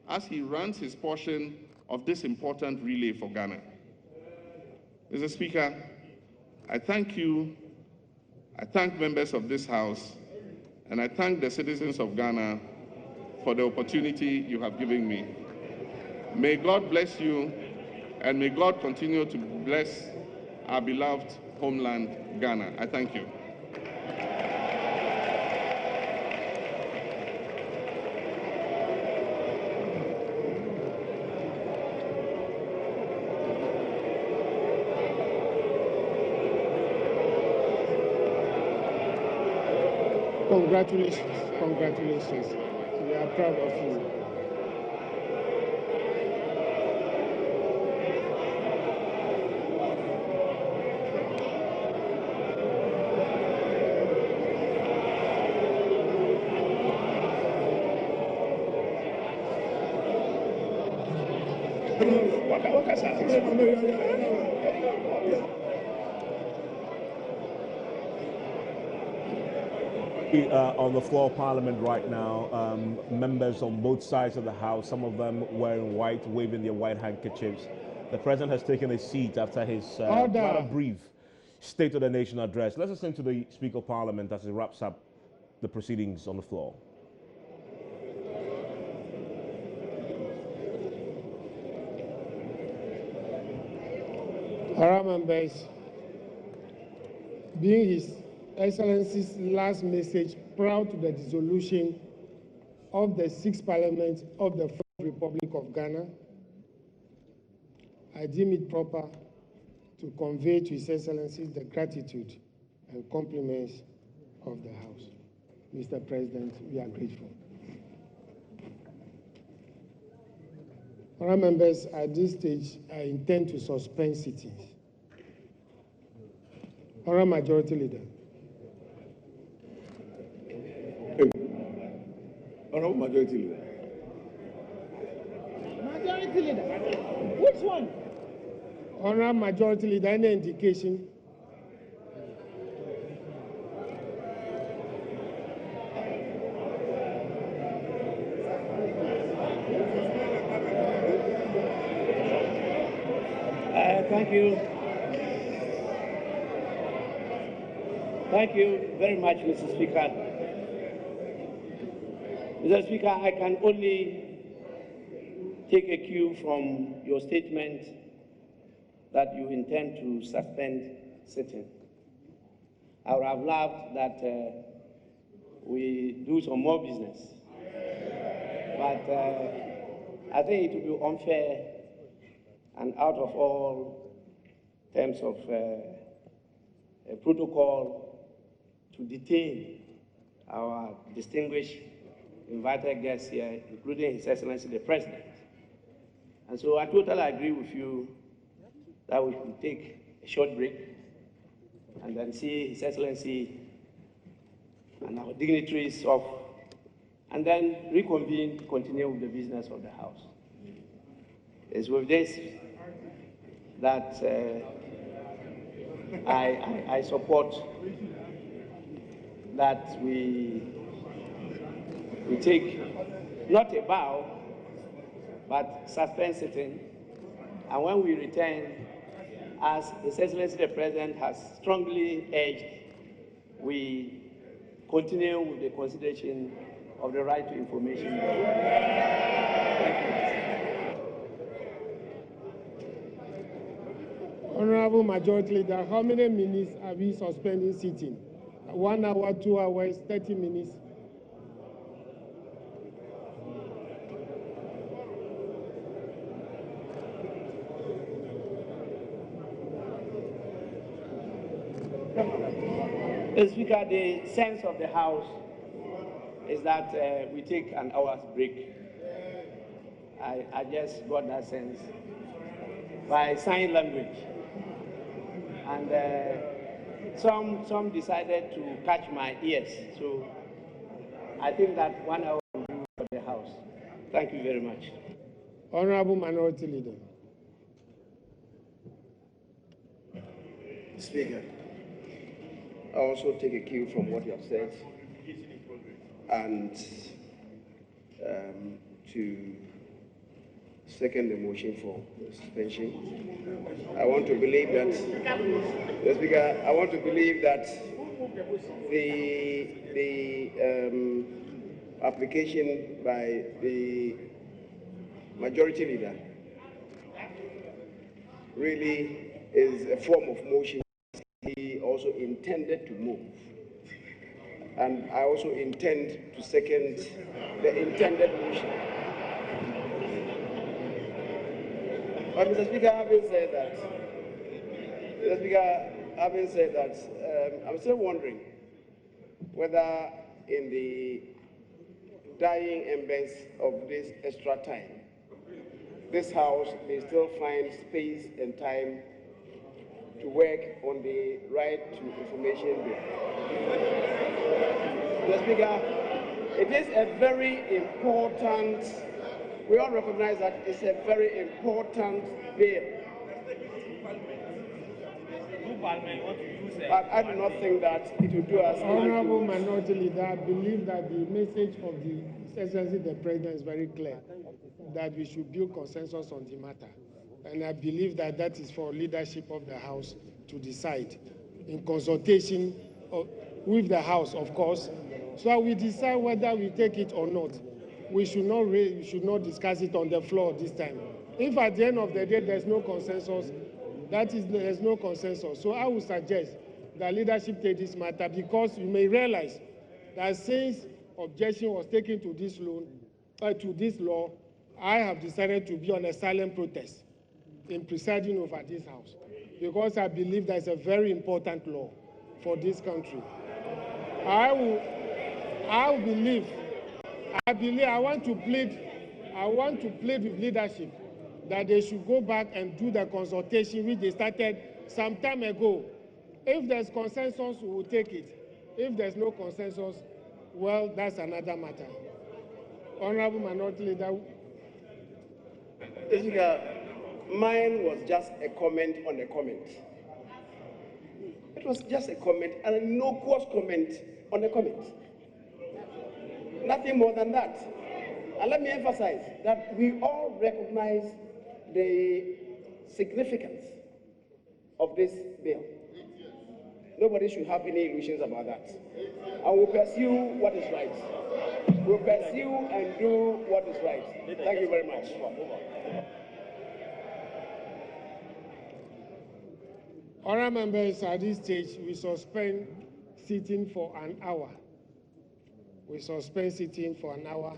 [SPEAKER 1] as he runs his portion of this important relay for Ghana. Mr. Speaker, I thank you, I thank members of this House, and I thank the citizens of Ghana for the opportunity you have given me. May God bless you, and may God continue to bless our beloved homeland, Ghana. I thank you.
[SPEAKER 2] Congratulations. Congratulations. We are proud of you.
[SPEAKER 3] On the floor of Parliament right now, members on both sides of the House, some of them wearing white, waving their white handkerchiefs. The President has taken a seat after his rather brief State of the Nation address. Let's listen to the Speaker of Parliament as he wraps up the proceedings on the floor.
[SPEAKER 2] Honourable members, being His Excellency's last message prior to the dissolution of the 6th Parliament of the 4th Republic of Ghana, I deem it proper to convey to His Excellency the gratitude and compliments of the House. Mr. President, we are grateful. Honourable members, at this stage, I intend to suspend sittings. Honourable Majority Leader.
[SPEAKER 6] Honourable Majority Leader.
[SPEAKER 7] Majority Leader. Which one?
[SPEAKER 2] Honourable Majority Leader, any indication?
[SPEAKER 7] Thank you. Thank you very much, Mr. Speaker. Mr. Speaker, I can only take a cue from your statement that you intend to suspend sitting. I would have loved that we do some more business. But I think it would be unfair and out of all terms of a protocol to detain our distinguished invited guests here, including His Excellency the President. And so I totally agree with you that we should take a short break and then see His Excellency and our dignitaries off, and then reconvene to continue with the business of the House. It's with this that I support that we take not a bow, but suspend sitting, and when we return, as His Excellency the President has strongly urged, we continue with the consideration of the right to information. Thank you.
[SPEAKER 2] Honourable Majority Leader, how many minutes are we suspending sitting? 1 hour, 2 hours, 30 minutes?
[SPEAKER 7] Mr. Speaker, the sense of the House is that we take an hour's break. I just got that sense by sign language. And some decided to catch my ears. So I think that 1 hour will do for the House. Thank you very much.
[SPEAKER 2] Honourable Minority Leader.
[SPEAKER 6] Speaker, I also take a cue from what you have said and to second the motion for suspension. I want to believe that, Mr. Speaker, I want to believe that the application by the Majority Leader really is a form of motion he also intended to move. And I also intend to second the intended motion. But Mr. Speaker, having said that, I'm still wondering whether in the dying embers of this extra time, this House may still find space and time to work on the right to information bill. Mr. Speaker, it is a very important, we all recognize that it's a very important bill. But I do not think that it will do us any
[SPEAKER 2] Honorable
[SPEAKER 6] good.
[SPEAKER 2] Minority Leader, I believe that the message of the Excellency the President is very clear, that we should build consensus on the matter. And I believe that that is for leadership of the House to decide in consultation with the House, of course. So we decide whether we take it or not. We should not discuss it on the floor this time. If at the end of the day there's no consensus, there's no consensus. So I would suggest that leadership take this matter, because you may realize that since objection was taken to this law, I have decided to be on a silent protest in presiding over this House, because I believe that it's a very important law for this country. I want to plead with leadership that they should go back and do the consultation which they started some time ago. If there's consensus, we will take it. If there's no consensus, well, that's another matter. Honorable Minority Leader.
[SPEAKER 6] Mine was just a comment on a comment. It was just a comment, and an innocuous comment on a comment. Nothing more than that. And let me emphasize that we all recognize the significance of this bill. Nobody should have any illusions about that. And we'll pursue what is right. We'll pursue and do what is right. Thank you very much.
[SPEAKER 2] Honourable members, at this stage, we suspend sitting for an hour. We suspend sitting for an hour.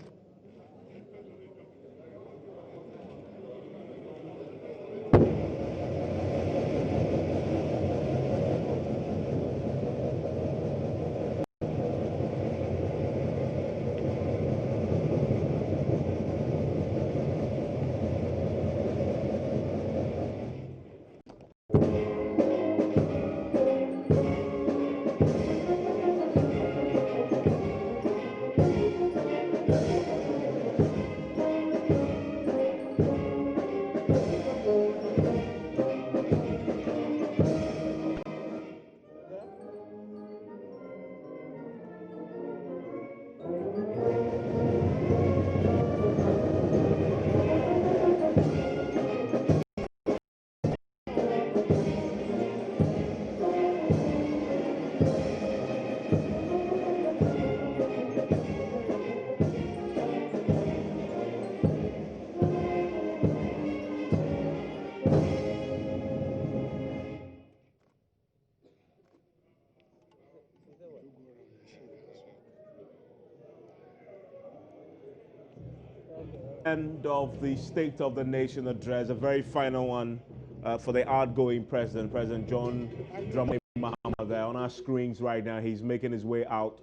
[SPEAKER 3] End of the State of the Nation address, a very final one for the outgoing president, President John Dramani Mahama. There on our screens right now, he's making his way out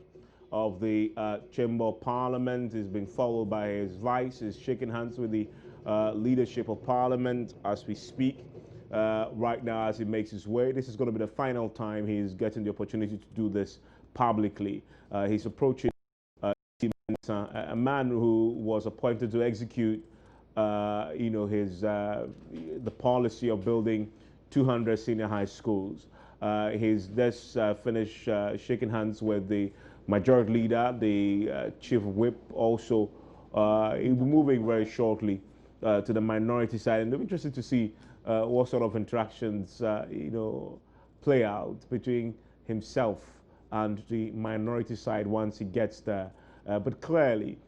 [SPEAKER 3] of the Chamber of Parliament. He's been followed by his vice. He's shaking hands with the leadership of Parliament as we speak. Right now, as he makes his way, this is going to be the final time he's getting the opportunity to do this publicly. He's approaching a man who was appointed to execute, the policy of building 200 senior high schools. He's just finished shaking hands with the majority leader, the chief whip. Also, he'll be moving very shortly to the minority side, and it'll be interesting to see what sort of interactions play out between himself and the minority side once he gets there. But clearly,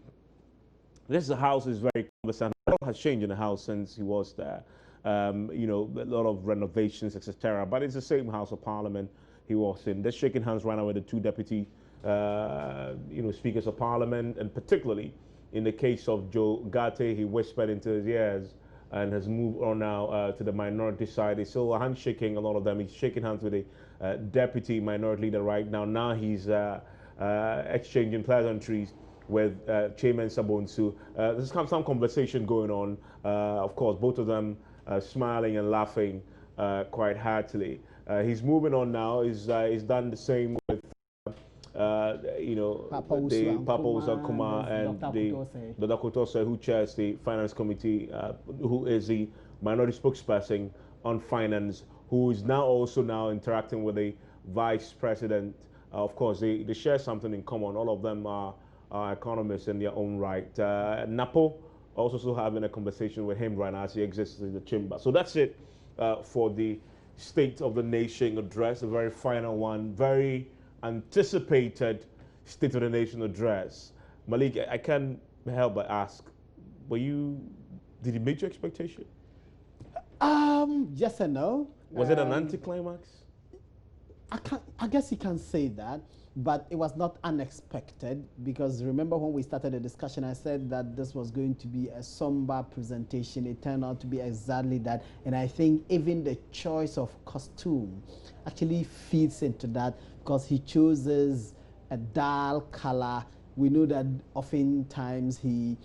[SPEAKER 3] this house is very conversant. A lot has changed in the house since he was there. A lot of renovations, etc. But it's the same House of Parliament he was in. They're shaking hands right now with the two deputy, speakers of Parliament, and particularly in the case of Joe Gate, he whispered into his ears and has moved on now to the minority side. He's still handshaking, a lot of them. He's shaking hands with the deputy minority leader right now. Now he's exchanging pleasantries with Chairman Sabonsu. There's some conversation going on. Of course, both of them smiling and laughing quite heartily. He's moving on now. He's done the same with the Papos Akuma and the Dr. Kutose, who chairs the Finance Committee, who is the minority spokesperson on finance, who is now also interacting with the Vice President. Of course, they share something in common. All of them are economists in their own right. Napo also having a conversation with him right now as he exists in the chamber. So that's it for the State of the Nation address, a very final one, very anticipated State of the Nation address. Malik, I can't help but ask, did he meet your expectation?
[SPEAKER 4] Yes and no.
[SPEAKER 3] Was it an anticlimax?
[SPEAKER 4] I guess you can say that, but it was not unexpected, because remember when we started the discussion, I said that this was going to be a somber presentation. It turned out to be exactly that, and I think even the choice of costume actually feeds into that, because he chooses a dull color. We know that oftentimes he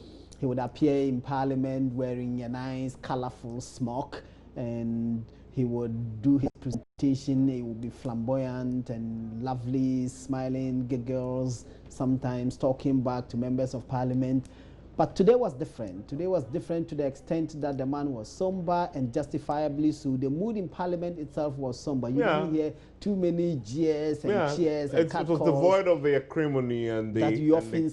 [SPEAKER 4] would appear in Parliament wearing a nice colorful smock, and he would do his presentation. It would be flamboyant and lovely, smiling, giggles, sometimes talking back to members of Parliament. But today was different. Today was different to the extent that the man was somber, and justifiably so. The mood in Parliament itself was somber. You didn't hear too many jeers and cheers and
[SPEAKER 3] it was devoid of the acrimony and the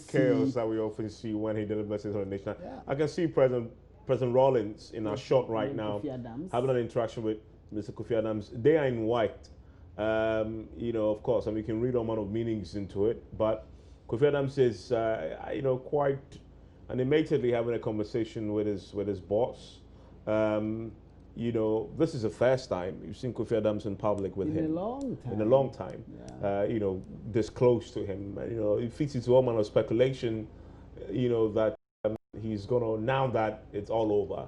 [SPEAKER 3] chaos that we often see when he delivers his own nation. I can see President Rawlings in our shot right now having an interaction with Mr. Kofi Adams. They are in white. Of course, and we can read all manner of meanings into it, but Kofi Adams is, quite animatedly having a conversation with his boss. This is the first time you've seen Kofi Adams in public with him. In a long time. Yeah. This close to him. It fits into all manner of speculation, that he's gonna, now that it's all over,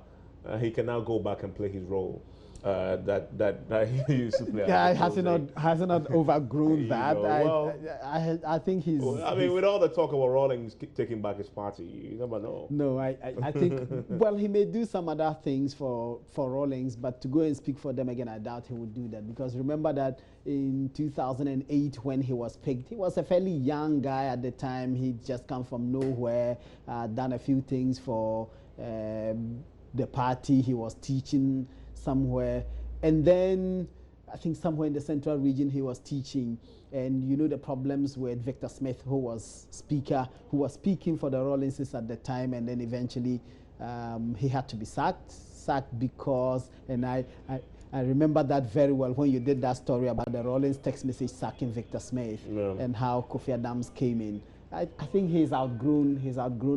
[SPEAKER 3] he can now go back and play his role that he used to play.
[SPEAKER 4] Yeah, hasn't not overgrown that. I think he's.
[SPEAKER 3] With all the talk about Rawlings taking back his party, you never know.
[SPEAKER 4] No, I think. Well, he may do some other things for Rawlings, but to go and speak for them again, I doubt he would do that, because remember that in 2008 when he was picked, he was a fairly young guy at the time. He'd just come from nowhere, done a few things for the party. He was teaching somewhere, and then I think somewhere in the central region he was teaching, and the problems with Victor Smith, who was speaker, who was speaking for the Rawlingses at the time, and then eventually he had to be sacked because, and I remember that very well when you did that story about the Rawlings text message sacking Victor Smith, and how Kofi Adams came in. I think he's outgrown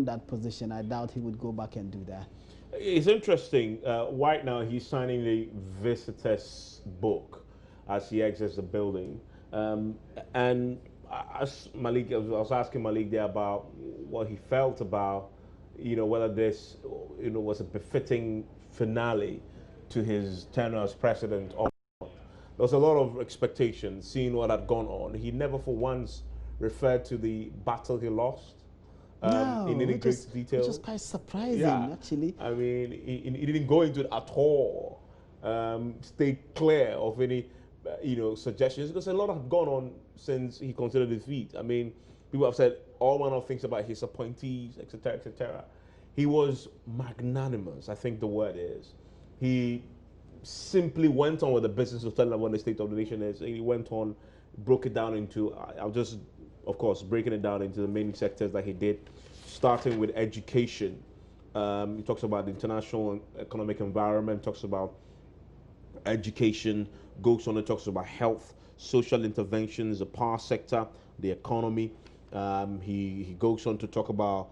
[SPEAKER 4] that position. I doubt he would go back and do that.
[SPEAKER 3] It's interesting. Right now, he's signing the visitor's book as he exits the building. And as Malik, I was asking Malik there about what he felt about, whether this, was a befitting finale to his tenure as president or not. There was a lot of expectation, seeing what had gone on. He never for once referred to the battle he lost. In any great detail.
[SPEAKER 4] Which was quite surprising, actually.
[SPEAKER 3] He didn't go into it at all. Stay clear of any, suggestions, because a lot had gone on since he considered defeat. People have said all manner of things about his appointees, etc., etc. He was magnanimous, I think the word is. He simply went on with the business of telling them what the State of the Nation is. He went on, broke it down into, of course, breaking it down into the main sectors that he did, starting with education. He talks about the international economic environment, talks about education, goes on and talks about health, social interventions, the power sector, the economy. He goes on to talk about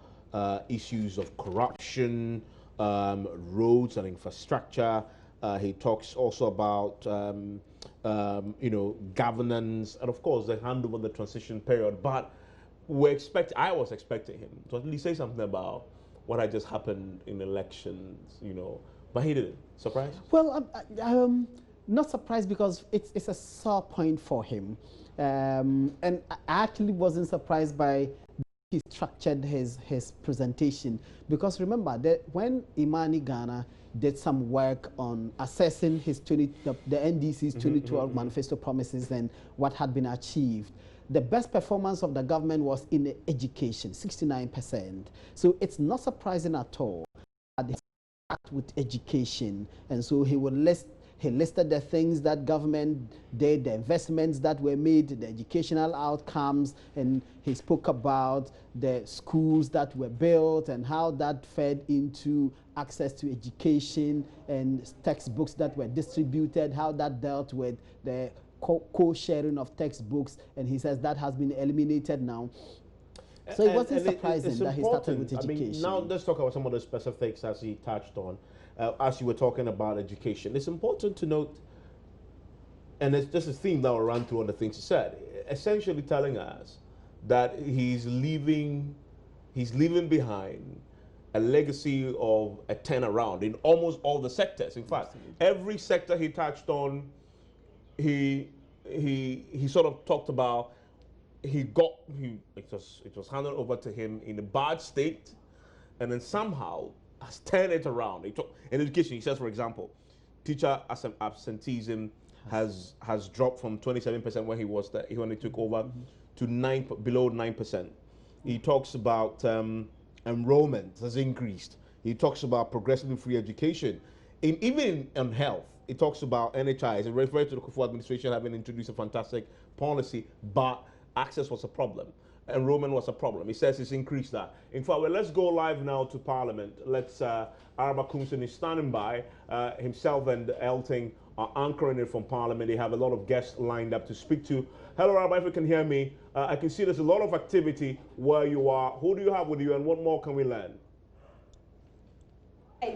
[SPEAKER 3] issues of corruption, roads and infrastructure. He talks also about governance, and of course the handover of the transition period. But I was expecting him to at least say something about what had just happened in elections, but he didn't. Surprised?
[SPEAKER 4] Well, not surprised, because it's a sore point for him. And I actually wasn't surprised by he structured his presentation, because remember that when Imani Ghana did some work on assessing his the NDC's 2012 manifesto promises and what had been achieved, the best performance of the government was in education, 69%. So it's not surprising at all that they start with education, and so he listed the things that government did, the investments that were made, the educational outcomes, and he spoke about the schools that were built and how that fed into access to education and textbooks that were distributed, how that dealt with the co-sharing of textbooks, and he says that has been eliminated now. So it wasn't surprising that he started with education.
[SPEAKER 3] I mean, now let's talk about some of the specifics as he touched on. As you were talking about education, it's important to note, and it's just a theme that will run through all the things he said, essentially telling us that he's leaving behind a legacy of a turnaround in almost all the sectors. In fact, every sector he touched on, he sort of talked about. It was handed over to him in a bad state, and then somehow has turned it around. In education, he says, for example, teacher absenteeism has dropped from 27% when he took over to below 9%. He talks about enrollment has increased. He talks about progressively free education. Even on health, he talks about NHIs. It refers to the Kufuor administration having introduced a fantastic policy, but access was a problem. Enrollment was a problem. He says it's increased that. In fact, well, let's go live now to Parliament. Araba Kumson is standing by. Himself and Elting are anchoring it from Parliament. They have a lot of guests lined up to speak to. Hello, Araba, if you can hear me. I can see there's a lot of activity where you are. Who do you have with you, and what more can we learn?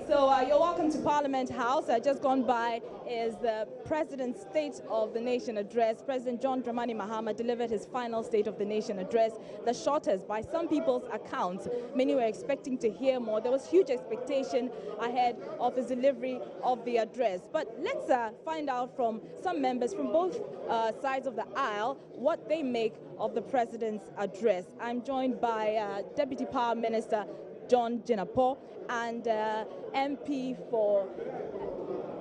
[SPEAKER 8] So you're welcome to Parliament House. Just gone by is the President's State of the Nation address. President John Dramani Mahama delivered his final State of the Nation address, the shortest by some people's accounts. Many were expecting to hear more. There was huge expectation ahead of his delivery of the address. But let's find out from some members from both sides of the aisle what they make of the President's address. I'm joined by Deputy Power Minister John Jinapo and MP for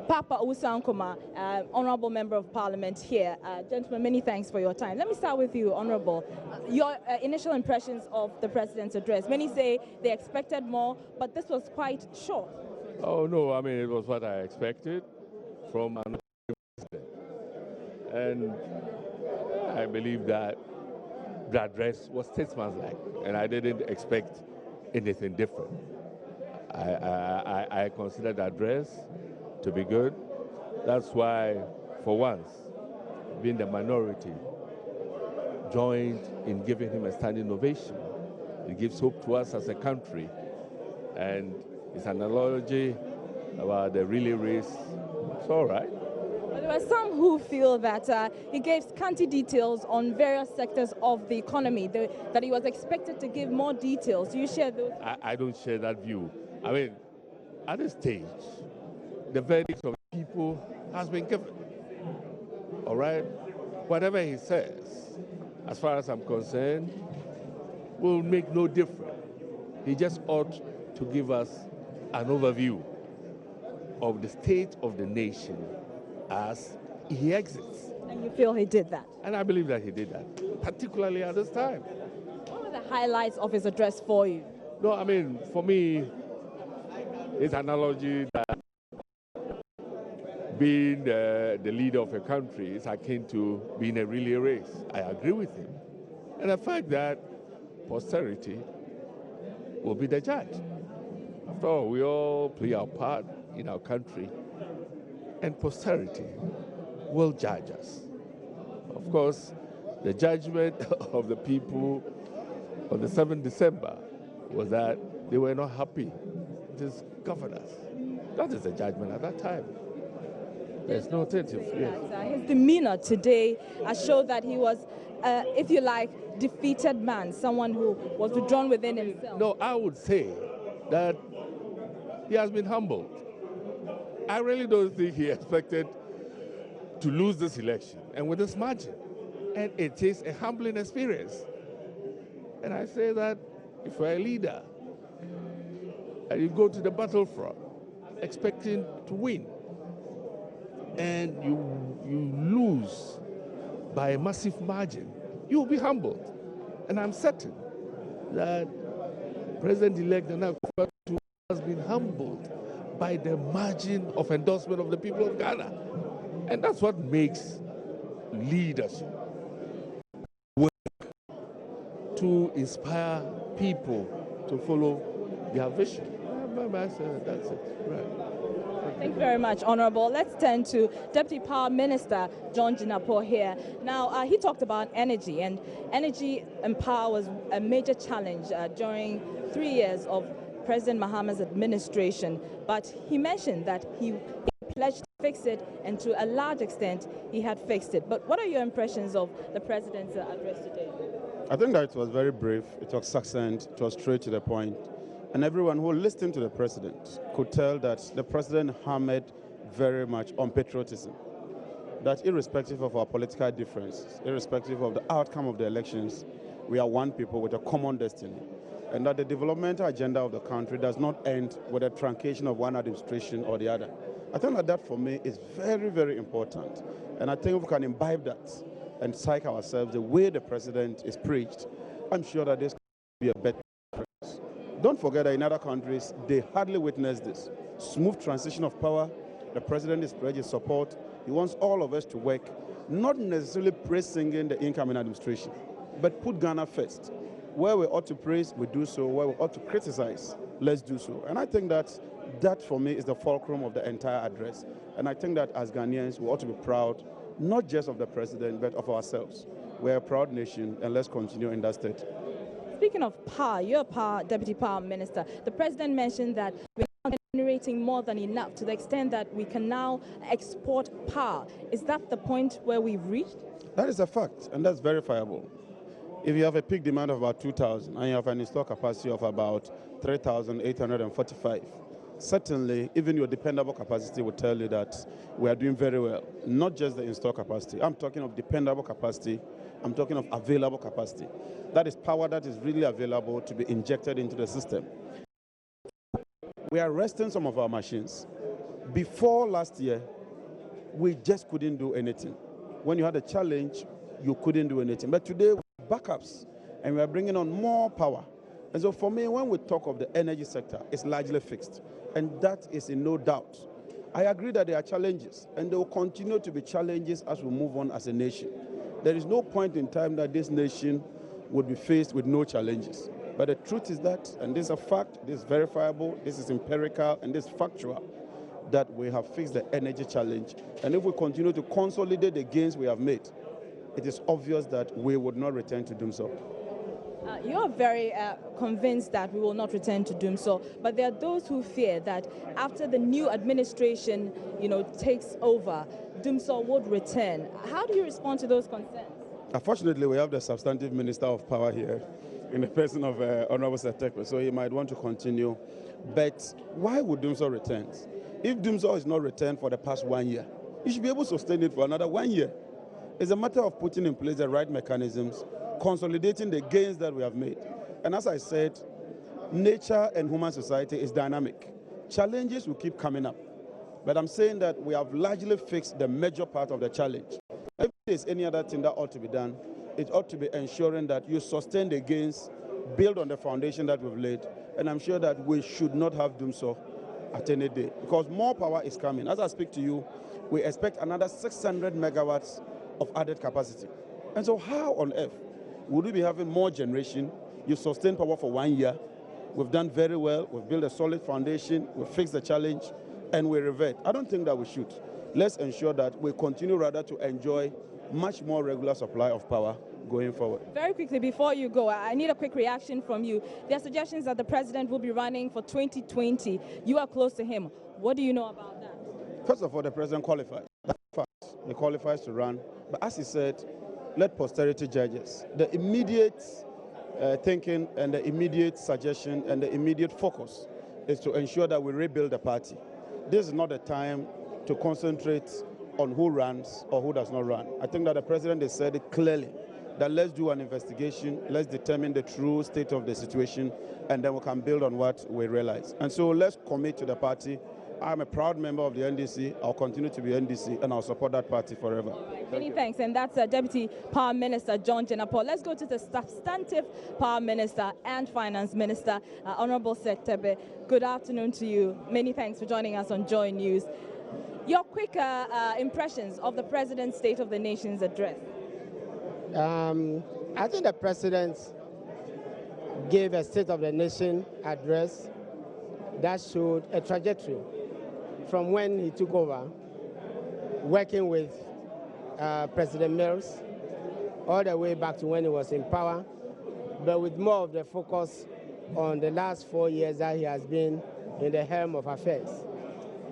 [SPEAKER 8] Papa Usankoma, Honorable Member of Parliament here. Gentlemen, many thanks for your time. Let me start with you, Honorable. Your initial impressions of the President's address. Many say they expected more, but this was quite short.
[SPEAKER 9] Oh, no, I mean, it was what I expected from an president. And I believe that the address was statesmanlike, and I didn't expect anything different. I consider the address to be good. That's why, for once, being the minority, joined in giving him a standing ovation. It gives hope to us as a country, and it's an analogy about the relay race. It's all right.
[SPEAKER 8] But there are some who feel that he gave scanty details on various sectors of the economy, that he was expected to give more details. Do you share those?
[SPEAKER 9] I don't share that view. I mean, at this stage, the verdict of the people has been given. All right? Whatever he says, as far as I'm concerned, will make no difference. He just ought to give us an overview of the state of the nation as he exits.
[SPEAKER 8] And you feel he did that?
[SPEAKER 9] And I believe that he did that, particularly at this time.
[SPEAKER 8] What were the highlights of his address for you?
[SPEAKER 9] No, I mean, for me, it's an analogy that being the leader of a country is akin to being a relay race. I agree with him. And the fact that posterity will be the judge. After all, we all play our part in our country, and posterity will judge us. Of course, the judgment of the people on the 7th December was that they were not happy with his governance. That is the judgment at that time. There's no alternative. Yes.
[SPEAKER 8] His demeanor today showed that he was, if you like, defeated man, someone who was withdrawn within himself.
[SPEAKER 9] No, I would say that he has been humbled. I really don't think he expected to lose this election, and with this margin. And it is a humbling experience. And I say that if you're a leader and you go to the battlefront expecting to win, and you lose by a massive margin, you'll be humbled. And I'm certain that President-elect Nana Akufo-Addo has been humbled by the margin of endorsement of the people of Ghana. And that's what makes leadership work, to inspire people to follow their vision. That's it. Right.
[SPEAKER 8] Thank you very much, Honorable. Let's turn to Deputy Power Minister John Jinapor here. Now, he talked about energy, and energy and power was a major challenge during 3 years of President Mahama's administration. But he mentioned that he pledged to fix it, and to a large extent, he had fixed it. But what are your impressions of the President's address today?
[SPEAKER 10] I think that it was very brief, it was succinct, it was straight to the point. And everyone who listened to the President could tell that the President hammered very much on patriotism. That irrespective of our political differences, irrespective of the outcome of the elections, we are one people with a common destiny. And that the developmental agenda of the country does not end with a truncation of one administration or the other. I think that for me is very, very important. And I think if we can imbibe that and psych ourselves the way the President is preached, I'm sure that this can be a better. Don't forget that in other countries, they hardly witness this. Smooth transition of power. The President is pledged his support. He wants all of us to work, not necessarily praising the incoming administration, but put Ghana first. Where we ought to praise, we do so. Where we ought to criticize, let's do so. And I think that for me is the fulcrum of the entire address. And I think that as Ghanaians, we ought to be proud, not just of the President, but of ourselves. We're a proud nation, and let's continue in that state.
[SPEAKER 8] Speaking of power, you're a Deputy Power Minister. The President mentioned that we're now generating more than enough to the extent that we can now export power. Is that the point where we've reached?
[SPEAKER 10] That is a fact, and that's verifiable. If you have a peak demand of about 2,000 and you have an installed capacity of about 3,845, certainly even your dependable capacity will tell you that we are doing very well. Not just the installed capacity. I'm talking of dependable capacity. I'm talking of available capacity. That is power that is really available to be injected into the system. We are resting some of our machines. Before last year, we just couldn't do anything. When you had a challenge, you couldn't do anything. But today, we have backups, and we are bringing on more power. And so for me, when we talk of the energy sector, it's largely fixed. And that is in no doubt. I agree that there are challenges, and there will continue to be challenges as we move on as a nation. There is no point in time that this nation would be faced with no challenges. But the truth is that, and this is a fact, this is verifiable, this is empirical, and this is factual, that we have fixed the energy challenge. And if we continue to consolidate the gains we have made, it is obvious that we would not return to doom so.
[SPEAKER 8] You are very convinced that we will not return to doom so, but there are those who fear that after the new administration, takes over, doom so would return. How do you respond to those concerns?
[SPEAKER 10] Unfortunately, we have the substantive Minister of Power here in the person of Honorable Setekwe, so he might want to continue. But why would doom so return? If doom so is not returned for the past 1 year, you should be able to sustain it for another 1 year. It's a matter of putting in place the right mechanisms, consolidating the gains that we have made. And as I said, nature and human society is dynamic. Challenges will keep coming up. But I'm saying that we have largely fixed the major part of the challenge. If there's any other thing that ought to be done, it ought to be ensuring that you sustain the gains, build on the foundation that we've laid. And I'm sure that we should not have doom so at any day, because more power is coming. As I speak to you, we expect another 600 megawatts of added capacity. And so how on earth would we be having more generation? You sustain power for 1 year. We've done very well. We've built a solid foundation. We've fixed the challenge, and we revert. I don't think that we should. Let's ensure that we continue rather to enjoy much more regular supply of power going forward.
[SPEAKER 8] Very quickly, before you go, I need a quick reaction from you. There are suggestions that the President will be running for 2020. You are close to him. What do you know about that?
[SPEAKER 10] First of all, the President qualifies. That's a fact. He qualifies to run. But as he said, let posterity judge us. The immediate thinking and the immediate suggestion and the immediate focus is to ensure that we rebuild the party. This is not a time to concentrate on who runs or who does not run. I think that the president has said it clearly, that let's do an investigation, let's determine the true state of the situation, and then we can build on what we realize. And so let's commit to the party. I'm a proud member of the NDC. I'll continue to be NDC, and I'll support that party forever.
[SPEAKER 8] Many thanks. And that's Deputy Power Minister John Jinapor. Let's go to the substantive Power Minister and Finance Minister, Honorable Sektebe. Good afternoon to you. Many thanks for joining us on Joy News. Your quick impressions of the President's State of the Nation's address.
[SPEAKER 11] I think the President gave a State of the Nation address that showed a trajectory from when he took over, working with President Mills, all the way back to when he was in power, but with more of the focus on the last 4 years that he has been in the helm of affairs.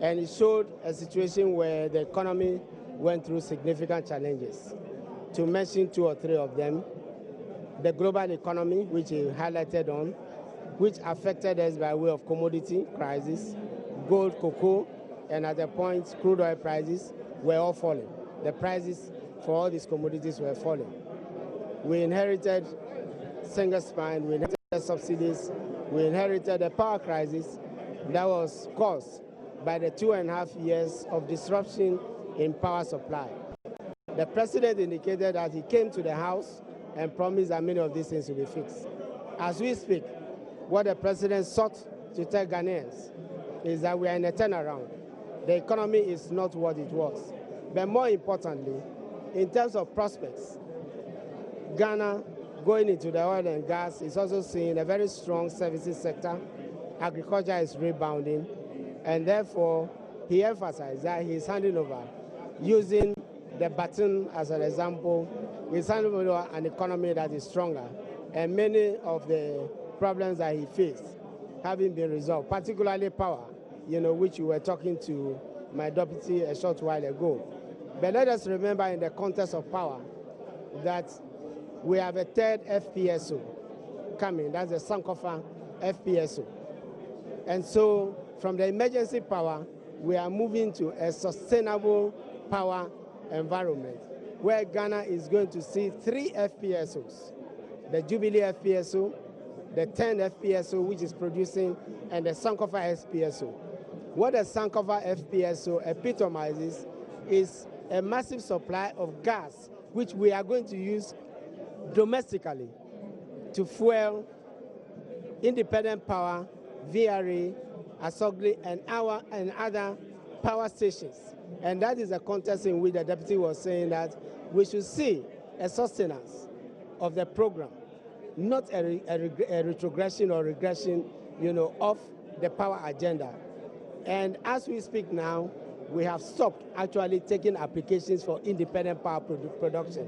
[SPEAKER 11] And it showed a situation where the economy went through significant challenges. To mention 2 or 3 of them, the global economy, which he highlighted on, which affected us by way of commodity crisis, gold, cocoa, and at the point, crude oil prices were all falling. The prices for all these commodities were falling. We inherited single spine, we inherited subsidies, we inherited a power crisis that was caused by the 2.5 years of disruption in power supply. The President indicated that he came to the House and promised that many of these things will be fixed. As we speak, what the President sought to tell Ghanaians is that we are in a turnaround. The economy is not what it was. But more importantly, in terms of prospects, Ghana going into the oil and gas is also seeing a very strong services sector. Agriculture is rebounding, and therefore he emphasized that he's handing over, using the baton as an example, he's handing over an economy that is stronger, and many of the problems that he faced having been resolved, particularly power, which you were talking to my deputy a short while ago. But let us remember in the context of power that we have a 3rd FPSO coming, that's the Sankofa FPSO. And so from the emergency power, we are moving to a sustainable power environment where Ghana is going to see 3 FPSOs, the Jubilee FPSO, the 10th FPSO, which is producing, and the Sankofa FPSO. What the Sankofa FPSO epitomizes is a massive supply of gas, which we are going to use domestically to fuel independent power, VRA, Asogli, and other power stations. And that is the context in which the deputy was saying that we should see a sustenance of the program, not a retrogression or regression, of the power agenda. And as we speak now, we have stopped actually taking applications for independent power production.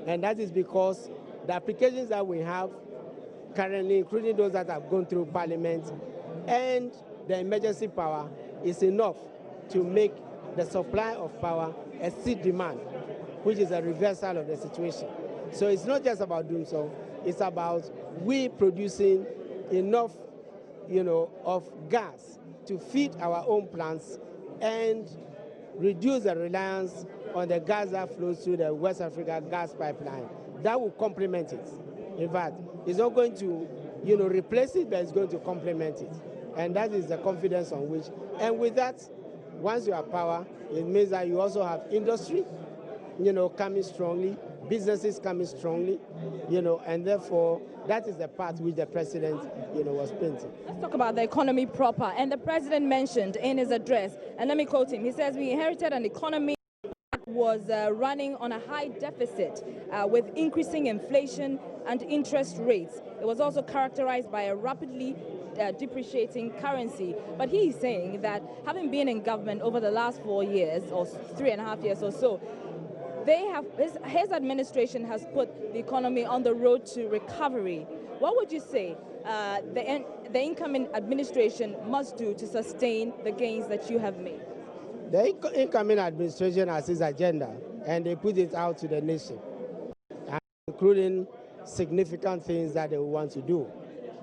[SPEAKER 11] And that is because the applications that we have currently, including those that have gone through Parliament, and the emergency power is enough to make the supply of power exceed demand, which is a reversal of the situation. So it's not just about doing so, it's about we producing enough, of gas to feed our own plants and reduce the reliance on the gas that flows through the West Africa gas pipeline. That will complement it. In fact, it's not going to, replace it, but it's going to complement it. And that is the confidence on which. And with that, once you have power, it means that you also have industry, coming strongly, businesses coming strongly, and therefore that is the path which the president, was painting.
[SPEAKER 8] Let's talk about the economy proper. And the president mentioned in his address, and let me quote him, he says, we inherited an economy that was running on a high deficit with increasing inflation and interest rates. It was also characterized by a rapidly depreciating currency. But he is saying that having been in government over the last 4 years or 3.5 years or so, his administration has put the economy on the road to recovery. What would you say the incoming administration must do to sustain the gains that you have made?
[SPEAKER 11] The incoming administration has its agenda, and they put it out to the nation, including significant things that they want to do.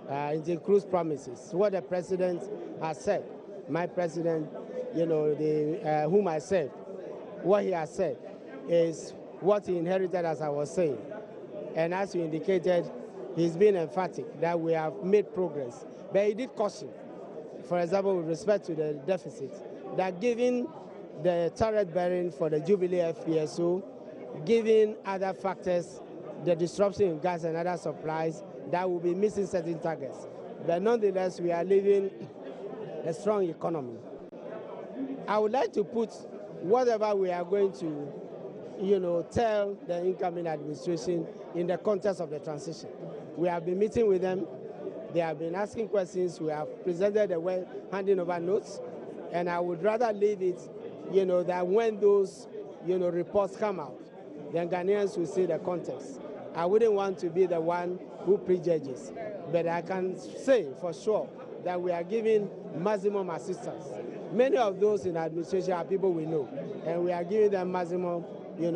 [SPEAKER 11] It includes promises. What the president has said, my president, whom I serve, what he has said is what he inherited, as I was saying. And as you indicated, he's been emphatic that we have made progress. But he did caution, for example, with respect to the deficit, that given the tariff bearing for the Jubilee FPSO, given other factors, the disruption in gas and other supplies, that will be missing certain targets. But nonetheless, we are living a strong economy. I would like to put whatever we are going to, tell the incoming administration in the context of the transition. We have been meeting with them. They have been asking questions. We have presented the handing over notes. And I would rather leave it, that when those, reports come out, then Ghanaians will see the context. I wouldn't want to be the one who prejudges. But I can say for sure that we are giving maximum assistance. Many of those in administration are people we know, and we are giving them maximum,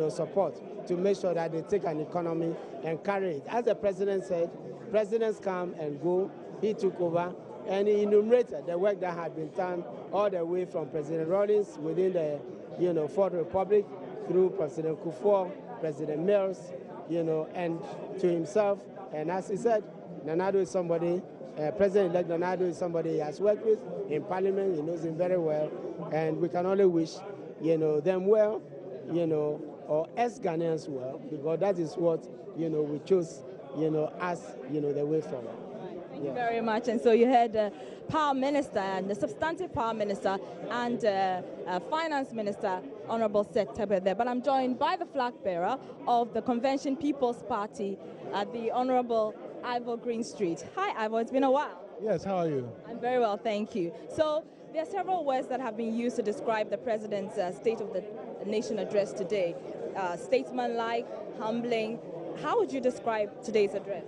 [SPEAKER 11] support to make sure that they take an economy and carry it. As the president said, presidents come and go. He took over, and he enumerated the work that had been done all the way from President Rawlings within the, Fourth Republic, through President Kufuor, President Mills, and to himself. And as he said, Nana Addo is somebody, President-elect Nana Addo is somebody he has worked with in Parliament. He knows him very well, and we can only wish, them well, or as Ghanaians well, because that is what, we chose, as, the way forward.
[SPEAKER 8] Thank you very much. And so you heard the Power Minister and the Substantive Power Minister and Finance Minister, Honorable Seth Tebe there. But I'm joined by the flag bearer of the Convention People's Party, the Honorable Ivor Greenstreet. Hi, Ivor. It's been a while.
[SPEAKER 12] Yes, how are you?
[SPEAKER 8] I'm very well, thank you. So there are several words that have been used to describe the President's State of the Nation address today. Statesmanlike, humbling. How would you describe today's address?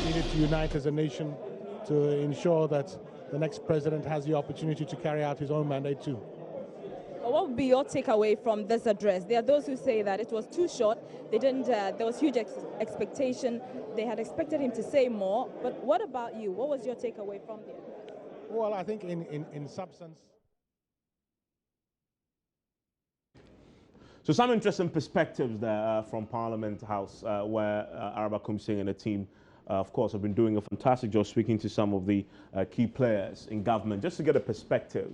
[SPEAKER 12] Needed to unite as a nation to ensure that the next president has the opportunity to carry out his own mandate too.
[SPEAKER 8] Well, what would be your takeaway from this address? There are those who say that it was too short. They didn't. There was huge expectation. They had expected him to say more. But what about you? What was your takeaway from the address?
[SPEAKER 12] Well, I think in substance.
[SPEAKER 3] So some interesting perspectives there from Parliament House, where Araba Kumsing and the team, of course, have been doing a fantastic job speaking to some of the key players in government, just to get a perspective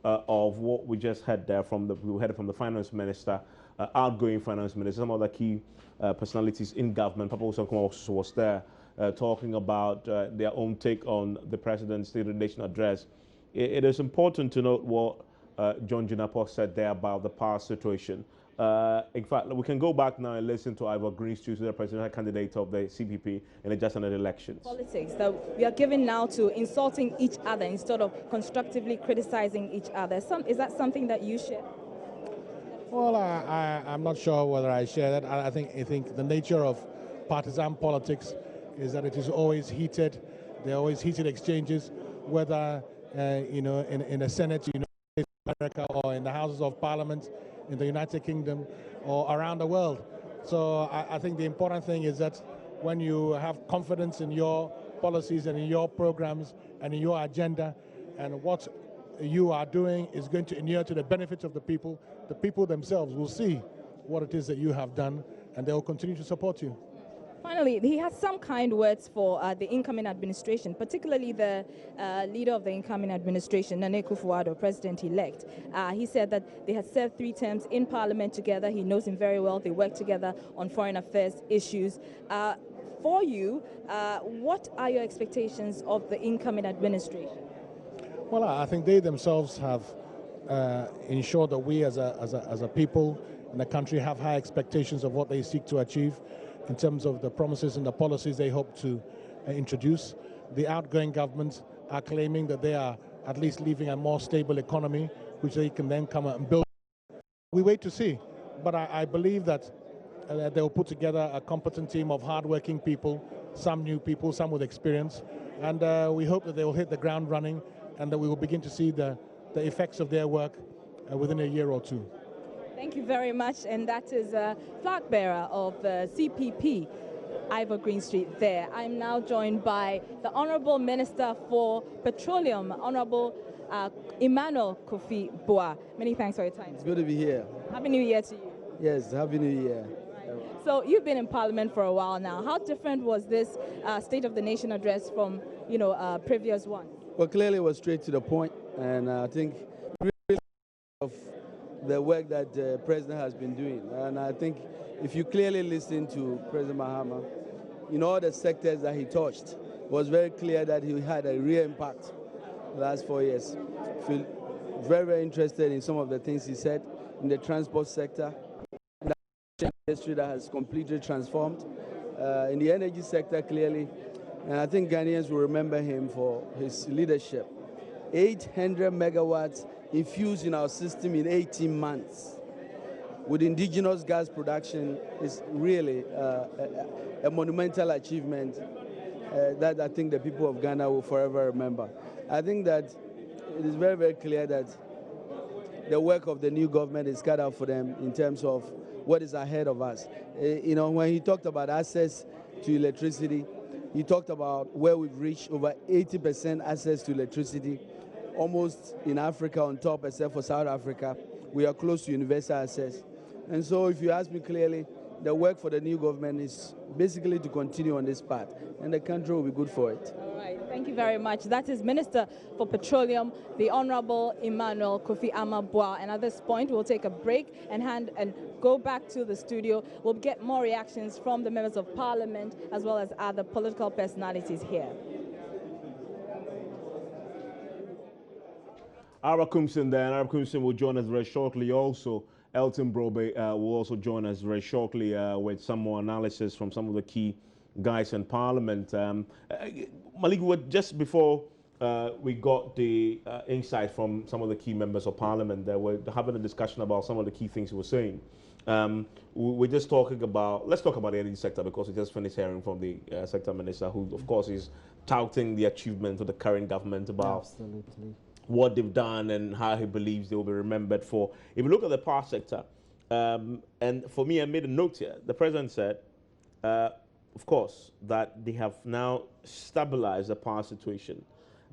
[SPEAKER 3] of what we just heard there from the Finance Minister, outgoing Finance Minister, some of the key personalities in government. Papa Osakuma also was there talking about their own take on the President's State of the Nation address. It is important to note what John Jinapor said there about the power situation. In fact, we can go back now and listen to Ivor Greenstreet, the presidential candidate of the CPP in the just ended elections.
[SPEAKER 8] Politics that we are given now to insulting each other instead of constructively criticizing each other. Is that something that you share?
[SPEAKER 12] Well, I'm not sure whether I share that. I think the nature of partisan politics is that it is always heated. There are always heated exchanges, whether in the Senate, in America, or in the Houses of Parliament in the United Kingdom or around the world. So I think the important thing is that when you have confidence in your policies and in your programs and in your agenda, and what you are doing is going to inure to the benefits of the people themselves will see what it is that you have done, and they will continue to support you.
[SPEAKER 8] Finally, he has some kind words for the incoming administration, particularly the leader of the incoming administration, Nana Akufo-Addo, president-elect. He said that they had served 3 terms in Parliament together. He knows him very well. They work together on foreign affairs issues. For you, what are your expectations of the incoming administration?
[SPEAKER 12] Well, I think they themselves have ensured that we as a people in the country have high expectations of what they seek to achieve in terms of the promises and the policies they hope to introduce. The outgoing governments are claiming that they are at least leaving a more stable economy, which they can then come and build. We wait to see, but I believe that they will put together a competent team of hardworking people, some new people, some with experience, and we hope that they will hit the ground running and that we will begin to see the effects of their work within a year or two.
[SPEAKER 8] Thank you very much. And that is a flag bearer of the CPP, Ivor Green Street there. I'm now joined by the Honorable Minister for Petroleum, Honorable Emmanuel Kofi Boah. Many thanks for your time.
[SPEAKER 13] It's good to be here.
[SPEAKER 8] Happy New Year to you.
[SPEAKER 13] Yes, Happy New Year.
[SPEAKER 8] So you've been in Parliament for a while now. How different was this State of the Nation address from, previous one?
[SPEAKER 13] Well, clearly it was straight to the point, and I think really of the work that the President has been doing. And I think if you clearly listen to President Mahama, in all the sectors that he touched, it was very clear that he had a real impact the last 4 years. I feel very, very interested in some of the things he said in the transport sector, industry that has completely transformed. In the energy sector, clearly, and I think Ghanaians will remember him for his leadership. 800 megawatts infused in our system in 18 months. With indigenous gas production is really a monumental achievement that I think the people of Ghana will forever remember. I think that it is very, very clear that the work of the new government is cut out for them in terms of what is ahead of us. When he talked about access to electricity, he talked about where we've reached over 80% access to electricity, almost in Africa on top, except for South Africa. We are close to universal access. And so if you ask me clearly, the work for the new government is basically to continue on this path, and the country will be good for it.
[SPEAKER 8] All right, thank you very much. That is Minister for Petroleum, the Honorable Emmanuel Kofi Boah. And at this point, we'll take a break and go back to the studio. We'll get more reactions from the members of Parliament as well as other political personalities here.
[SPEAKER 3] Ara Kumsin there, and Ara Kumsin will join us very shortly also. Elton Brobe will also join us very shortly with some more analysis from some of the key guys in Parliament. Malik, just before we got the insight from some of the key members of Parliament, they were having a discussion about some of the key things he was saying. We're just talking about, let's talk about the energy sector, because we just finished hearing from the sector minister, who of course is touting the achievement of the current government about what they've done and how he believes they will be remembered for. If you look at the power sector, and for me, I made a note here. The president said, of course, that they have now stabilized the power situation,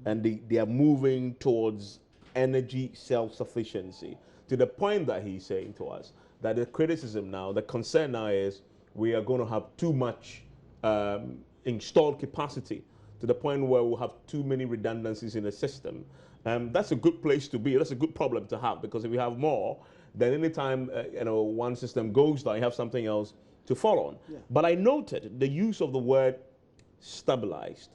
[SPEAKER 3] and they are moving towards energy self-sufficiency, to the point that he's saying to us that the criticism now, the concern now is we are going to have too much installed capacity, to the point where we'll have too many redundancies in the system. That's a good place to be. That's a good problem to have, because if you have more, then anytime one system goes down, you have something else to follow on. Yeah. But I noted the use of the word stabilized.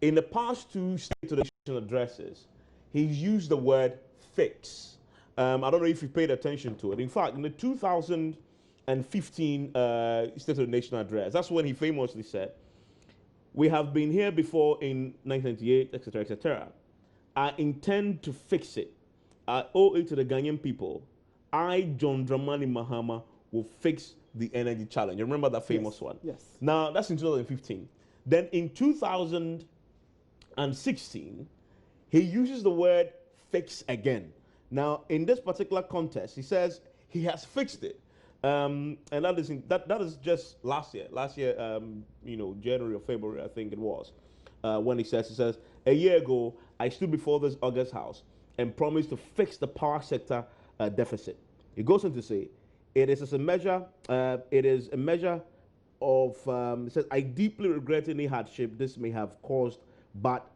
[SPEAKER 3] In the past two State of the Nation addresses, he's used the word fix. I don't know if you paid attention to it. In fact, in the 2015 State of the Nation address, that's when he famously said, "We have been here before in 1998, etc., etc. I intend to fix it. I owe it to the Ghanaian people. I, John Dramani Mahama, will fix the energy challenge." You remember that famous one?
[SPEAKER 4] Yes.
[SPEAKER 3] Now, that's in 2015. Then in 2016, he uses the word fix again. Now, in this particular context, he says he has fixed it. And that is just last year. Last year, January or February, I think it was, when he says, "A year ago, I stood before this August House and promised to fix the power sector deficit." He goes on to say, it is a measure of, it says, "I deeply regret any hardship this may have caused, but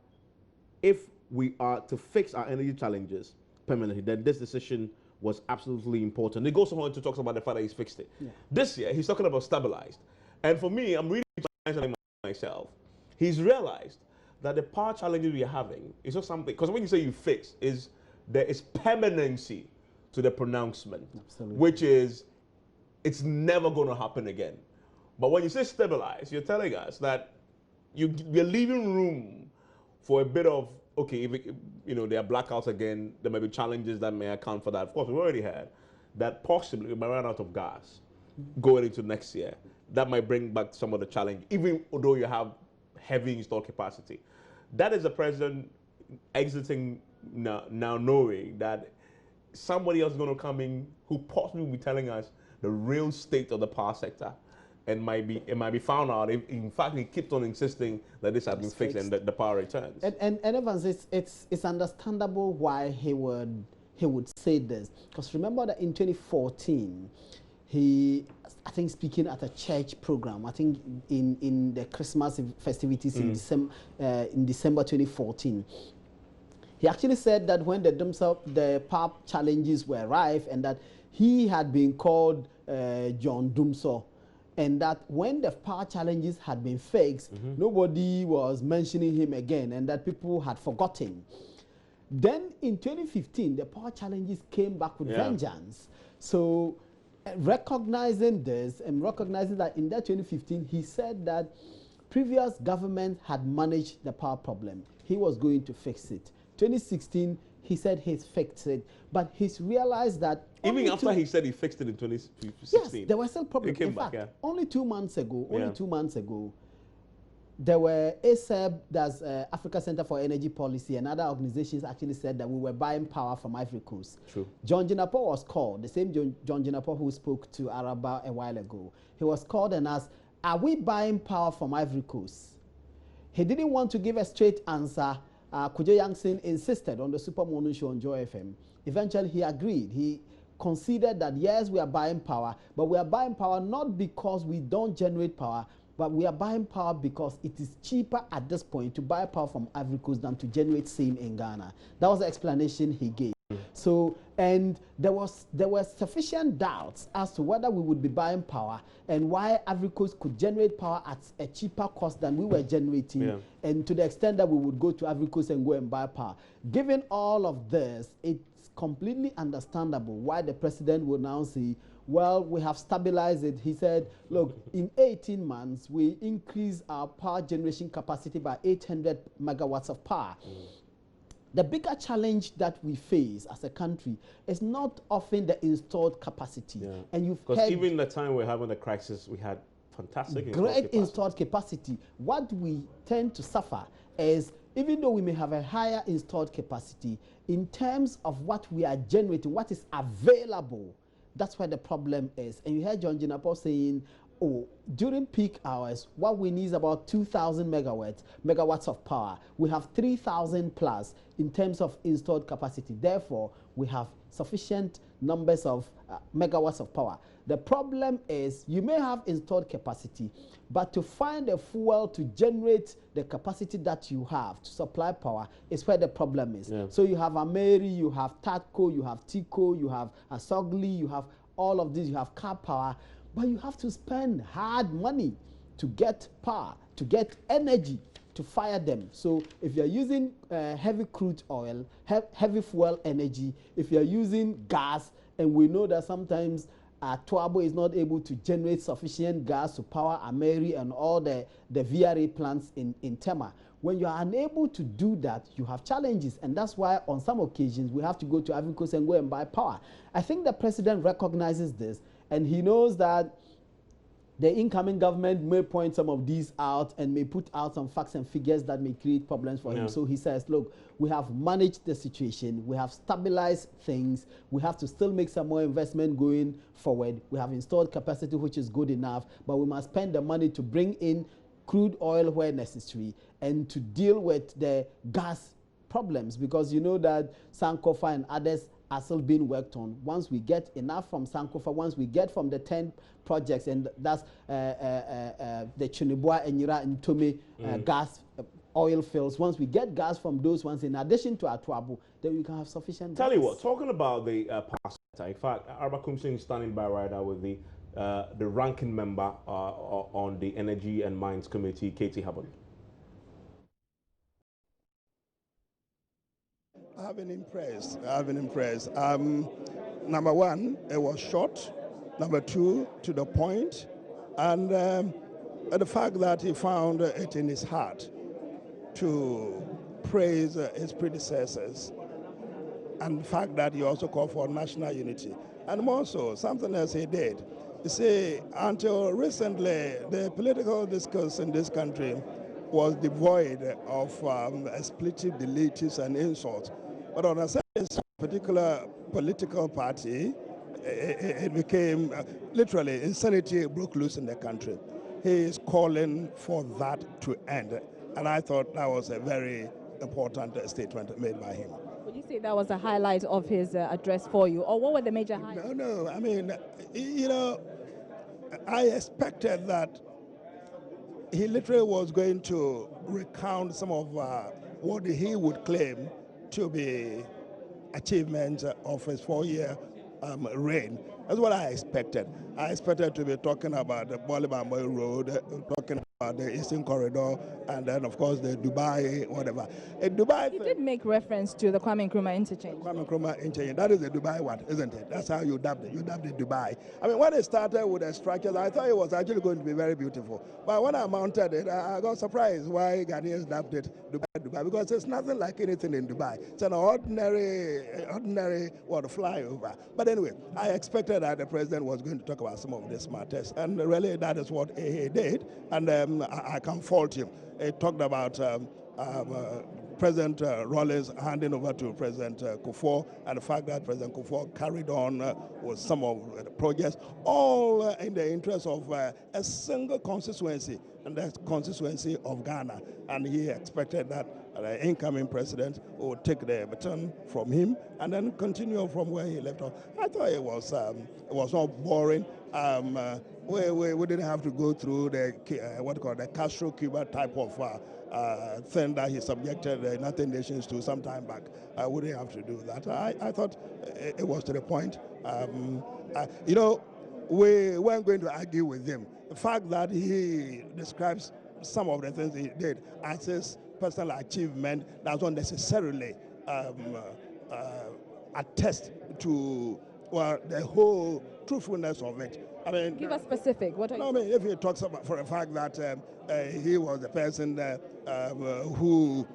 [SPEAKER 3] if we are to fix our energy challenges permanently, then this decision was absolutely important." He goes on to talk about the fact that he's fixed it. Yeah. This year, he's talking about stabilized. And for me, I'm really myself. He's realized that the power challenges we are having is not something, because when you say you fix, there is permanency to the pronouncement. Absolutely. Which is, it's never going to happen again. But when you say stabilize, you're telling us that you're leaving room for a bit of, okay, if there are blackouts again, there may be challenges that may account for that. Of course, we've already had that possibly we might run out of gas going into next year. That might bring back some of the challenge, even though you have heavy installed capacity. That is the president exiting now knowing that somebody else is going to come in who possibly will be telling us the real state of the power sector, and it might be found out if, in fact, he keeps on insisting that this has been fixed and that the power returns.
[SPEAKER 4] And Evans, it's understandable why he would say this, because remember that in 2014, I think speaking at a church program, I think in the Christmas festivities in December 2014, he actually said that when the power challenges were rife, and that he had been called John Dumso, and that when the power challenges had been fixed, nobody was mentioning him again, and that people had forgotten. Then in 2015, the power challenges came back with vengeance. So recognizing this and recognizing that in that 2015, he said that previous government had managed the power problem. He was going to fix it. 2016, he said he's fixed it, but he's realized that
[SPEAKER 3] even after he said he fixed it in 2016,
[SPEAKER 4] yes, there were still problems. In fact, only 2 months ago, there were ASEB, that's Africa Center for Energy Policy, and other organizations actually said that we were buying power from Ivory Coast.
[SPEAKER 3] True.
[SPEAKER 4] John Jinapor was called, the same John Jinapor who spoke to Araba a while ago. He was called and asked, are we buying power from Ivory Coast? He didn't want to give a straight answer. Kujo Yangsin insisted on the Super Morning Show on Joy FM. Eventually, he agreed. He considered that, yes, we are buying power, but we are buying power not because we don't generate power, but we are buying power because it is cheaper at this point to buy power from Ivory Coast than to generate same in Ghana. That was the explanation he gave. So, and there were sufficient doubts as to whether we would be buying power and why Ivory Coast could generate power at a cheaper cost than we were generating, and to the extent that we would go to Ivory Coast and go and buy power. Given all of this, it's completely understandable why the president would now say, well, we have stabilized it. He said, look, in 18 months, we increased our power generation capacity by 800 megawatts of power. The bigger challenge that we face as a country is not often the installed capacity. And you've
[SPEAKER 3] because even the time we're having the crisis, we had fantastic
[SPEAKER 4] installed capacity. What we tend to suffer is, even though we may have a higher installed capacity, in terms of what we are generating, what is available, that's where the problem is. And you heard John Jinapor saying, oh, during peak hours, what we need is about 2,000 megawatts of power. We have 3,000 plus in terms of installed capacity. Therefore, we have sufficient numbers of megawatts of power. The problem is you may have installed capacity, but to find a fuel to generate the capacity that you have to supply power is where the problem is. So you have Ameri, you have Tatco, you have Tico, you have Asogli, you have all of these, you have car power, but you have to spend hard money to get power, to get energy to fire them. So if you're using heavy crude oil, heavy fuel energy, if you're using gas, and we know that sometimes Tuabo is not able to generate sufficient gas to power Ameri and all the VRA plants in Tema. When you are unable to do that, you have challenges, and that's why on some occasions we have to go to Ivory Coast and go and buy power. I think the president recognizes this, and he knows that the incoming government may point some of these out and may put out some facts and figures that may create problems for him. So he says, look, we have managed the situation. We have stabilized things. We have to still make some more investment going forward. We have installed capacity, which is good enough, but we must spend the money to bring in crude oil where necessary and to deal with the gas problems, because you know that Sankofa and others are still being worked on. Once we get enough from Sankofa, once we get from the 10 projects, and that's the Chunibwa, Enyira, and Tome gas oil fields, once we get gas from those ones, in addition to Atuabu, then we can have sufficient gas.
[SPEAKER 3] Tell you what, talking about the power sector, in fact, Arba Kumsing is standing by right now with the ranking member on the Energy and Mines Committee, Katie Hubbard.
[SPEAKER 14] I've been impressed. Number one, it was short. Number two, to the point. And the fact that he found it in his heart to praise his predecessors. And the fact that he also called for national unity. And more so, something else he did. You see, until recently, the political discourse in this country was devoid of expletive, deletives, and insults. But on a particular political party, it became literally insanity broke loose in the country. He is calling for that to end. And I thought that was a very important statement made by him.
[SPEAKER 8] Would you say that was a highlight of his address for you, or what were the major highlights?
[SPEAKER 14] No. I mean, you know, I expected that he literally was going to recount some of what he would claim to be achievements of his 4-year reign. That's what I expected. I expected to be talking about the Parliamentary Road, talking about the Eastern Corridor, and then, of course, the Dubai, whatever. Dubai.
[SPEAKER 8] He did make reference to the Kwame Nkrumah interchange.
[SPEAKER 14] Kwame Nkrumah interchange. That is the Dubai one, isn't it? That's how you dubbed it. You dubbed it Dubai. I mean, when it started with the structures, I thought it was actually going to be very beautiful. But when I mounted it, I got surprised why Ghanaians dubbed it Dubai, because it's nothing like anything in Dubai. It's an ordinary flyover. But anyway, I expected that the president was going to talk about some of these matters, and really that is what he did, and I can't fault him. He talked about President Rawlings handing over to President Kufuor, and the fact that President Kufuor carried on with some of the projects, all in the interest of a single constituency, and that's constituency of Ghana. And he expected that the incoming president would take the baton from him and then continue from where he left off. I thought it was not boring. We didn't have to go through the Castro-Cuba type of thing that he subjected the United Nations to some time back. We didn't have to do that. I thought it was to the point. You know, we weren't going to argue with him. The fact that he describes some of the things he did as his personal achievement does not necessarily attest to the whole truthfulness of it. I mean,
[SPEAKER 8] give us specific. What are you?
[SPEAKER 14] I mean, if he talks about for a fact that he was the person who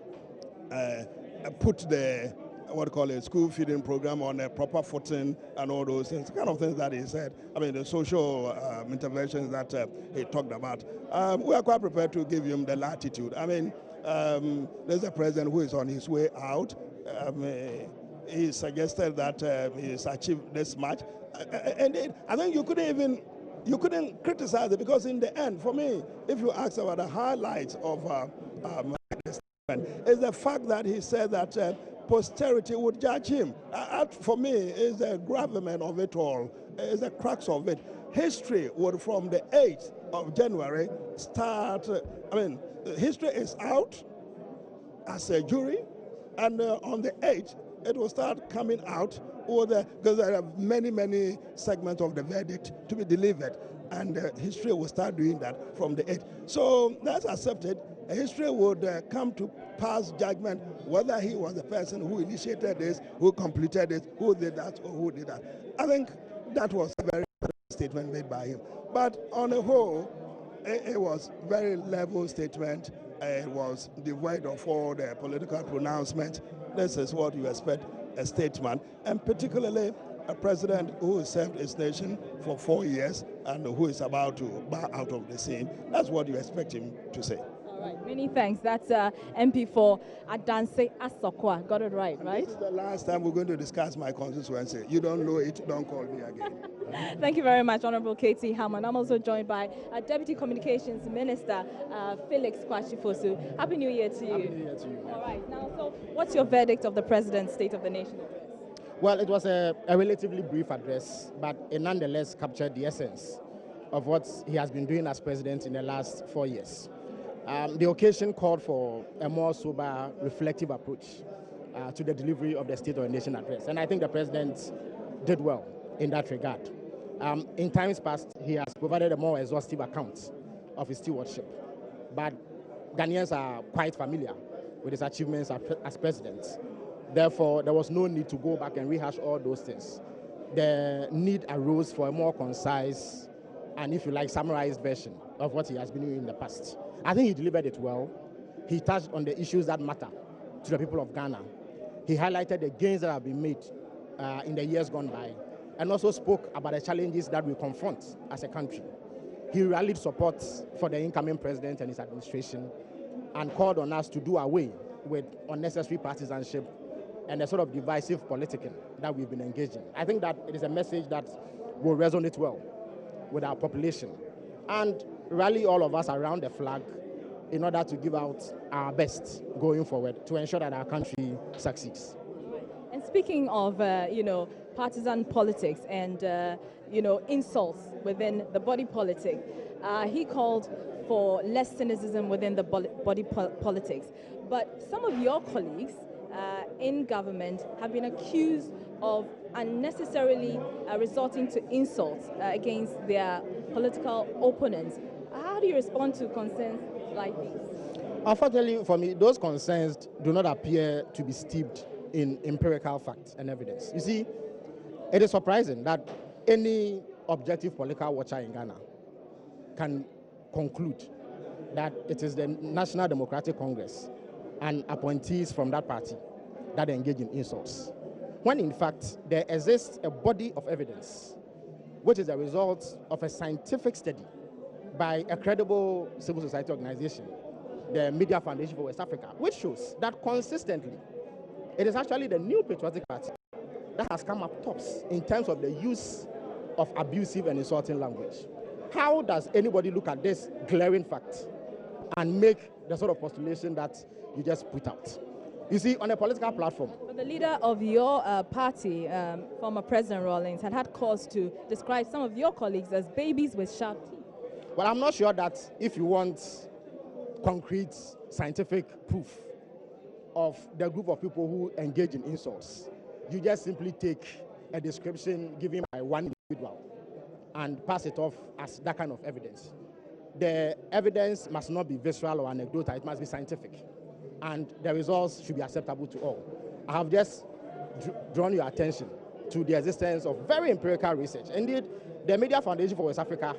[SPEAKER 14] put the school feeding program on a proper footing and all those things, kind of things that he said. I mean, the social interventions that he talked about. We are quite prepared to give him the latitude. I mean, there's a president who is on his way out. He suggested that he's achieved this much. And I think you couldn't criticize it, because in the end, for me, if you ask about the highlights of this statement, is the fact that he said that posterity would judge him. For me, is the gravamen of it all, is the crux of it. History would, from the 8th of January, start. I mean, history is out as a jury, and on the 8th, it will start coming out, because there are many segments of the verdict to be delivered, and history will start doing that from the 8th. So that's accepted. History would come to pass judgment whether he was the person who initiated this, who completed this, who did that, or who did that. I think that was a very important statement made by him. But on the whole, it was a very level statement. It was devoid of all the political pronouncements. This is what you expect a statesman, and particularly a president who served his nation for 4 years and who is about to bow out of the scene. That's what you expect him to say.
[SPEAKER 8] All right, many thanks. That's MP for Adanse Asokwa. Got it right?
[SPEAKER 14] This is the last time we're going to discuss my constituency. You don't know it, don't call me again.
[SPEAKER 8] Thank you very much, Honorable Katie Hammond. I'm also joined by Deputy Communications Minister Felix Kwashifosu. Happy New Year to you.
[SPEAKER 15] Happy New Year to you.
[SPEAKER 8] All right, now, so what's your verdict of the President's State of the Nation address?
[SPEAKER 15] Well, it was a relatively brief address, but it nonetheless captured the essence of what he has been doing as president in the last 4 years. The occasion called for a more sober, reflective approach to the delivery of the State of the Nation address, and I think the president did well in that regard. In times past, he has provided a more exhaustive account of his stewardship, but Ghanaians are quite familiar with his achievements as president. Therefore, there was no need to go back and rehash all those things. The need arose for a more concise and, if you like, summarized version of what he has been doing in the past. I think he delivered it well. He touched on the issues that matter to the people of Ghana. He highlighted the gains that have been made in the years gone by, and also spoke about the challenges that we confront as a country. He rallied support for the incoming president and his administration and called on us to do away with unnecessary partisanship and the sort of divisive politicking that we've been engaged in. I think that it is a message that will resonate well with our population and rally all of us around the flag in order to give out our best going forward to ensure that our country succeeds.
[SPEAKER 8] And speaking of, partisan politics and, insults within the body politic, he called for less cynicism within the body politics. But some of your colleagues in government have been accused of unnecessarily resorting to insults against their political opponents. How do you respond to concerns like these?
[SPEAKER 15] Unfortunately for me, those concerns do not appear to be steeped in empirical facts and evidence. You see, it is surprising that any objective political watcher in Ghana can conclude that it is the National Democratic Congress and appointees from that party that engage in insults, when in fact there exists a body of evidence which is a result of a scientific study by a credible civil society organization, the Media Foundation for West Africa, which shows that consistently it is actually the New Patriotic Party that has come up tops in terms of the use of abusive and insulting language. How does anybody look at this glaring fact and make the sort of postulation that you just put out? You see, on a political platform.
[SPEAKER 8] But the leader of your party, former President Rawlings, had cause to describe some of your colleagues as babies with sharp teeth.
[SPEAKER 15] Well, I'm not sure that if you want concrete scientific proof of the group of people who engage in insults, you just simply take a description given by one individual and pass it off as that kind of evidence. The evidence must not be visceral or anecdotal, it must be scientific. And the results should be acceptable to all. I have just drawn your attention to the existence of very empirical research. Indeed, the Media Foundation for West Africa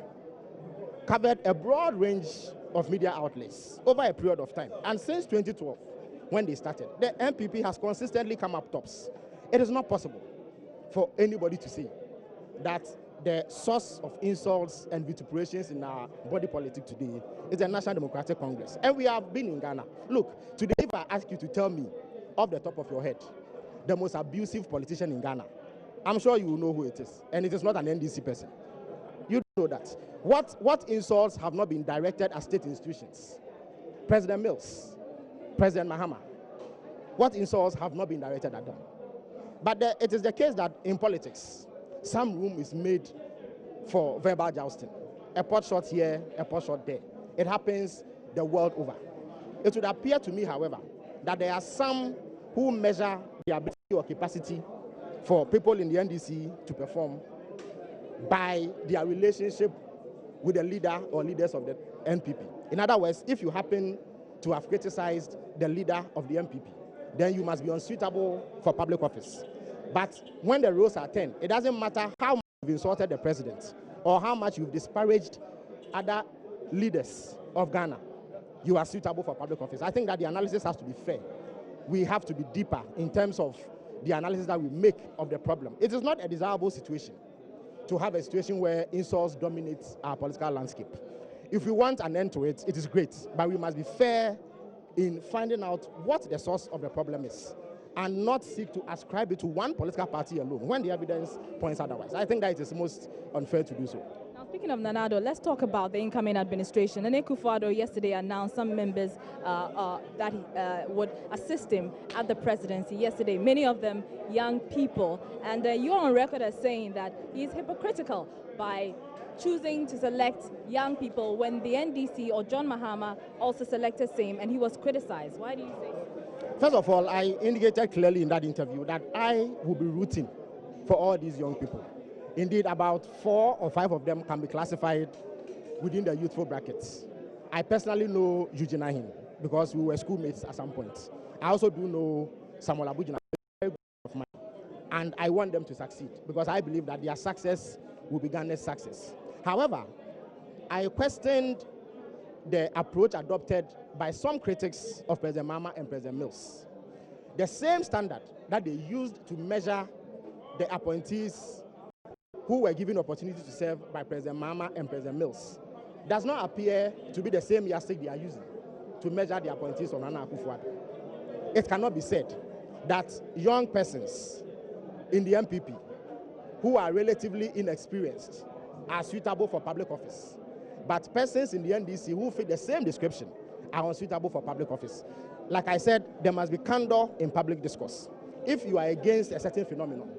[SPEAKER 15] covered a broad range of media outlets over a period of time. And since 2012, when they started, the MPP has consistently come up tops. It is not possible for anybody to say that the source of insults and vituperations in our body politic today is the National Democratic Congress. And we have been in Ghana. Look, today if I ask you to tell me off the top of your head the most abusive politician in Ghana, I'm sure you will know who it is. And it is not an NDC person. You know that. What insults have not been directed at state institutions? President Mills, President Mahama. What insults have not been directed at them? But it is the case that in politics, some room is made for verbal jousting. A pot shot here, a pot shot there. It happens the world over. It would appear to me, however, that there are some who measure the ability or capacity for people in the NDC to perform by their relationship with the leader or leaders of the NPP. In other words, if you happen to have criticized the leader of the NPP, then you must be unsuitable for public office. But when the roles are turned, it doesn't matter how much you've insulted the president or how much you've disparaged other leaders of Ghana, you are suitable for public office. I think that the analysis has to be fair. We have to be deeper in terms of the analysis that we make of the problem. It is not a desirable situation to have a situation where insults dominate our political landscape. If we want an end to it, it is great, but we must be fair in finding out what the source of the problem is and not seek to ascribe it to one political party alone when the evidence points otherwise. I think that it is most unfair to do so.
[SPEAKER 8] Now, speaking of Nanado, let's talk about the incoming administration. Nene Akufo-Addo yesterday announced some members that would assist him at the presidency yesterday, many of them young people. And you're on record as saying that he's hypocritical by choosing to select young people when the NDC or John Mahama also selected same, and he was criticized. Why do you say so?
[SPEAKER 15] First of all, I indicated clearly in that interview that I will be rooting for all these young people. Indeed, about 4 or 5 of them can be classified within the youthful brackets. I personally know Eugene Ahin because we were schoolmates at some point. I also do know Samuel Abujina, very good of mine, and I want them to succeed because I believe that their success will be Ghana's success. However, I questioned the approach adopted by some critics of President Mahama and President Mills. The same standard that they used to measure the appointees who were given opportunity to serve by President Mahama and President Mills does not appear to be the same yardstick they are using to measure the appointees of Nana Akufo-Addo. It cannot be said that young persons in the MPP who are relatively inexperienced are suitable for public office. But persons in the NDC who fit the same description are unsuitable for public office. Like I said, there must be candor in public discourse. If you are against a certain phenomenon,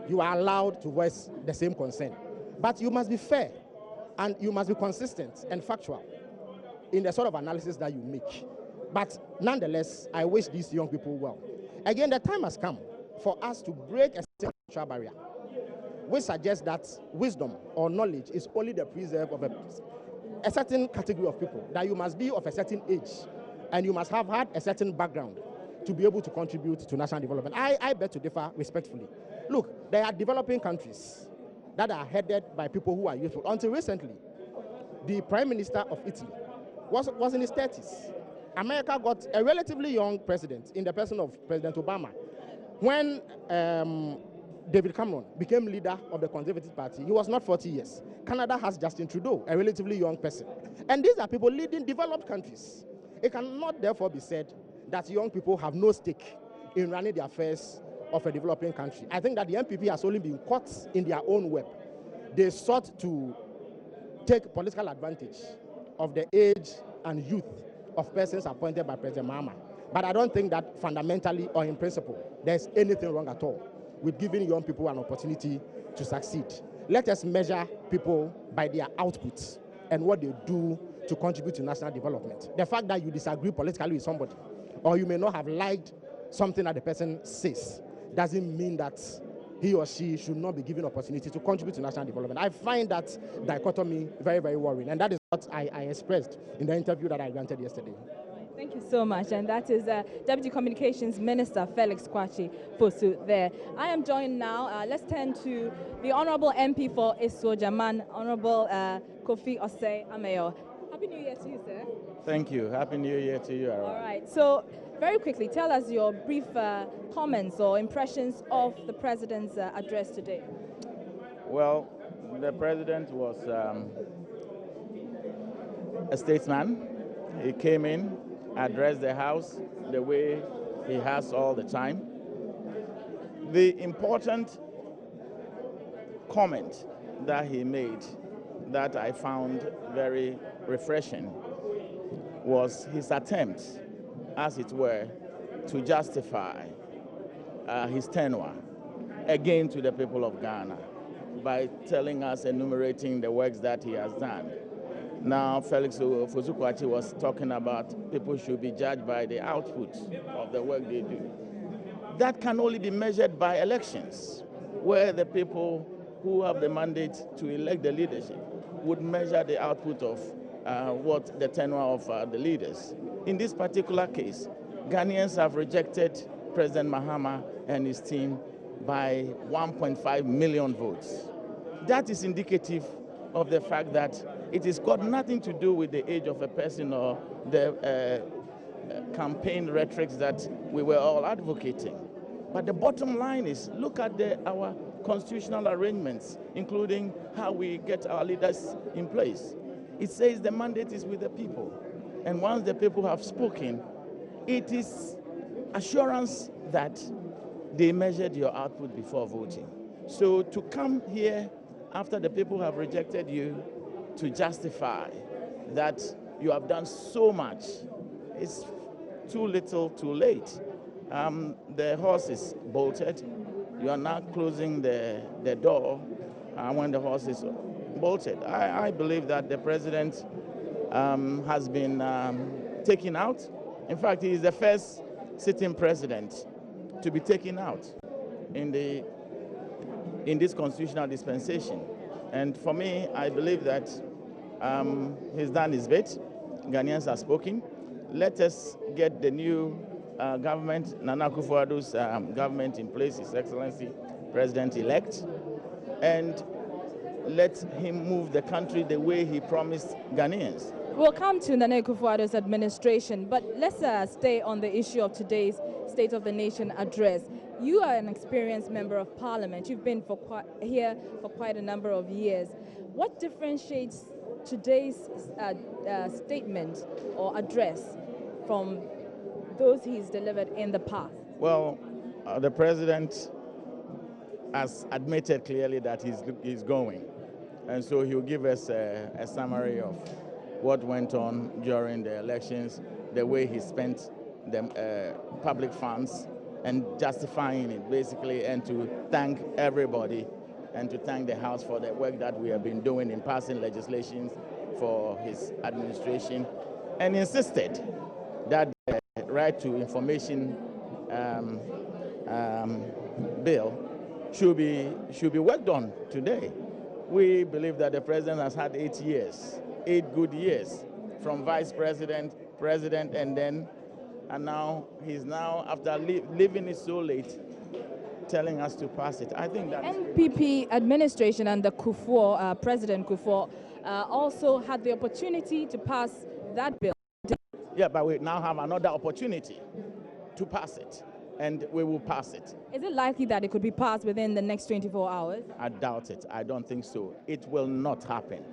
[SPEAKER 15] you are allowed to voice the same concern. But you must be fair, and you must be consistent and factual in the sort of analysis that you make. But nonetheless, I wish these young people well. Again, the time has come for us to break a certain barrier, which suggests that wisdom or knowledge is only the preserve of a certain category of people, that you must be of a certain age, and you must have had a certain background to be able to contribute to national development. I beg to differ respectfully. Look, there are developing countries that are headed by people who are youthful. Until recently, the Prime Minister of Italy was in his 30s. America got a relatively young president in the person of President Obama. When David Cameron became leader of the Conservative Party, he was not 40 years. Canada has Justin Trudeau, a relatively young person. And these are people leading developed countries. It cannot therefore be said that young people have no stake in running the affairs of a developing country. I think that the MPP has only been caught in their own web. They sought to take political advantage of the age and youth of persons appointed by President Mahama. But I don't think that fundamentally or in principle there's anything wrong at all with giving young people an opportunity to succeed. Let us measure people by their outputs and what they do to contribute to national development. The fact that you disagree politically with somebody, or you may not have liked something that the person says, doesn't mean that he or she should not be given opportunity to contribute to national development. I find that dichotomy very, very worrying, and that is what I expressed in the interview that I granted yesterday.
[SPEAKER 8] Thank you so much, and that is Deputy Communications Minister Felix Kwakye Fosu there. I am joined now, let's turn to the Honourable MP for Esuojaman, Honourable Kofi Osei Ameyo. Happy New Year to you, sir.
[SPEAKER 16] Thank you. Happy New Year to you.
[SPEAKER 8] All right, so very quickly, tell us your brief comments or impressions of the President's address today.
[SPEAKER 16] Well, the President was a statesman. He came in, addressed the House the way he has all the time. The important comment that he made that I found very refreshing was his attempt, as it were, to justify his tenure again to the people of Ghana by telling us, enumerating the works that he has done. Now, Felix Fosu Kwakye was talking about people should be judged by the output of the work they do. That can only be measured by elections, where the people who have the mandate to elect the leadership would measure the output of what the tenure of the leaders. In this particular case, Ghanaians have rejected President Mahama and his team by 1.5 million votes. That is indicative of the fact that it has got nothing to do with the age of a person or the campaign rhetorics that we were all advocating. But the bottom line is, look at our constitutional arrangements, including how we get our leaders in place. It says the mandate is with the people. And once the people have spoken, it is assurance that they measured your output before voting. So to come here after the people have rejected you to justify that you have done so much is too little, too late. The horse is bolted. You are now closing the door when the horse is bolted. I believe that the president has been taken out. In fact, he is the first sitting president to be taken out in this constitutional dispensation. And for me, I believe that he's done his bit. Ghanaians have spoken. Let us get the new government, Nana Akufo-Addo's government in place, His Excellency President-elect, and let him move the country the way he promised Ghanaians.
[SPEAKER 8] We'll come to Nana Akufo-Addo's administration, but let's stay on the issue of today's State of the Nation address. You are an experienced member of Parliament. You've been here for quite a number of years. What differentiates today's statement or address from those he's delivered in the past?
[SPEAKER 16] Well, the president has admitted clearly that he's going. And so he'll give us a summary of what went on during the elections, the way he spent the public funds, and justifying it basically, and to thank everybody and to thank the House for the work that we have been doing in passing legislation for his administration, and insisted that the right to information bill should be worked on today. We believe that the president has had 8 years, 8 good years, from vice president, president, and now he's after leaving it so late, telling us to pass it. I think that
[SPEAKER 8] NPP administration under Kufuor, President Kufuor, also had the opportunity to pass that bill.
[SPEAKER 16] Yeah, but we now have another opportunity to pass it, and we will pass it.
[SPEAKER 8] Is it likely that it could be passed within the next 24 hours?
[SPEAKER 16] I doubt it. I don't think so. It will not happen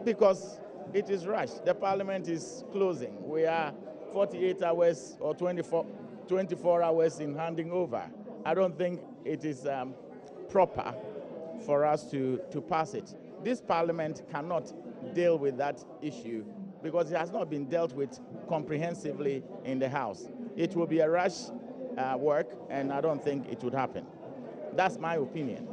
[SPEAKER 16] because it is rushed. The parliament is closing. We are 48 hours or 24 hours in handing over. I don't think it is proper for us to pass it. This parliament cannot deal with that issue because it has not been dealt with comprehensively in the House. It will be a rush work, and I don't think it would happen. That's my opinion.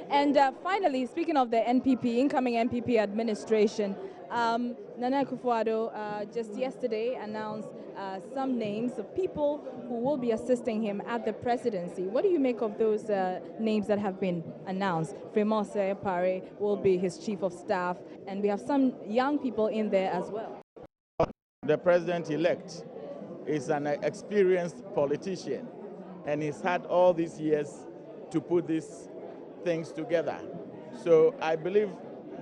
[SPEAKER 8] And finally, speaking of the NPP, incoming NPP administration, Nana Akufo-Addo just yesterday announced some names of people who will be assisting him at the presidency. What do you make of those names that have been announced? Fremont Pare will be his chief of staff, and we have some young people in there as well.
[SPEAKER 16] The president-elect is an experienced politician, and he's had all these years to put these things together. So I believe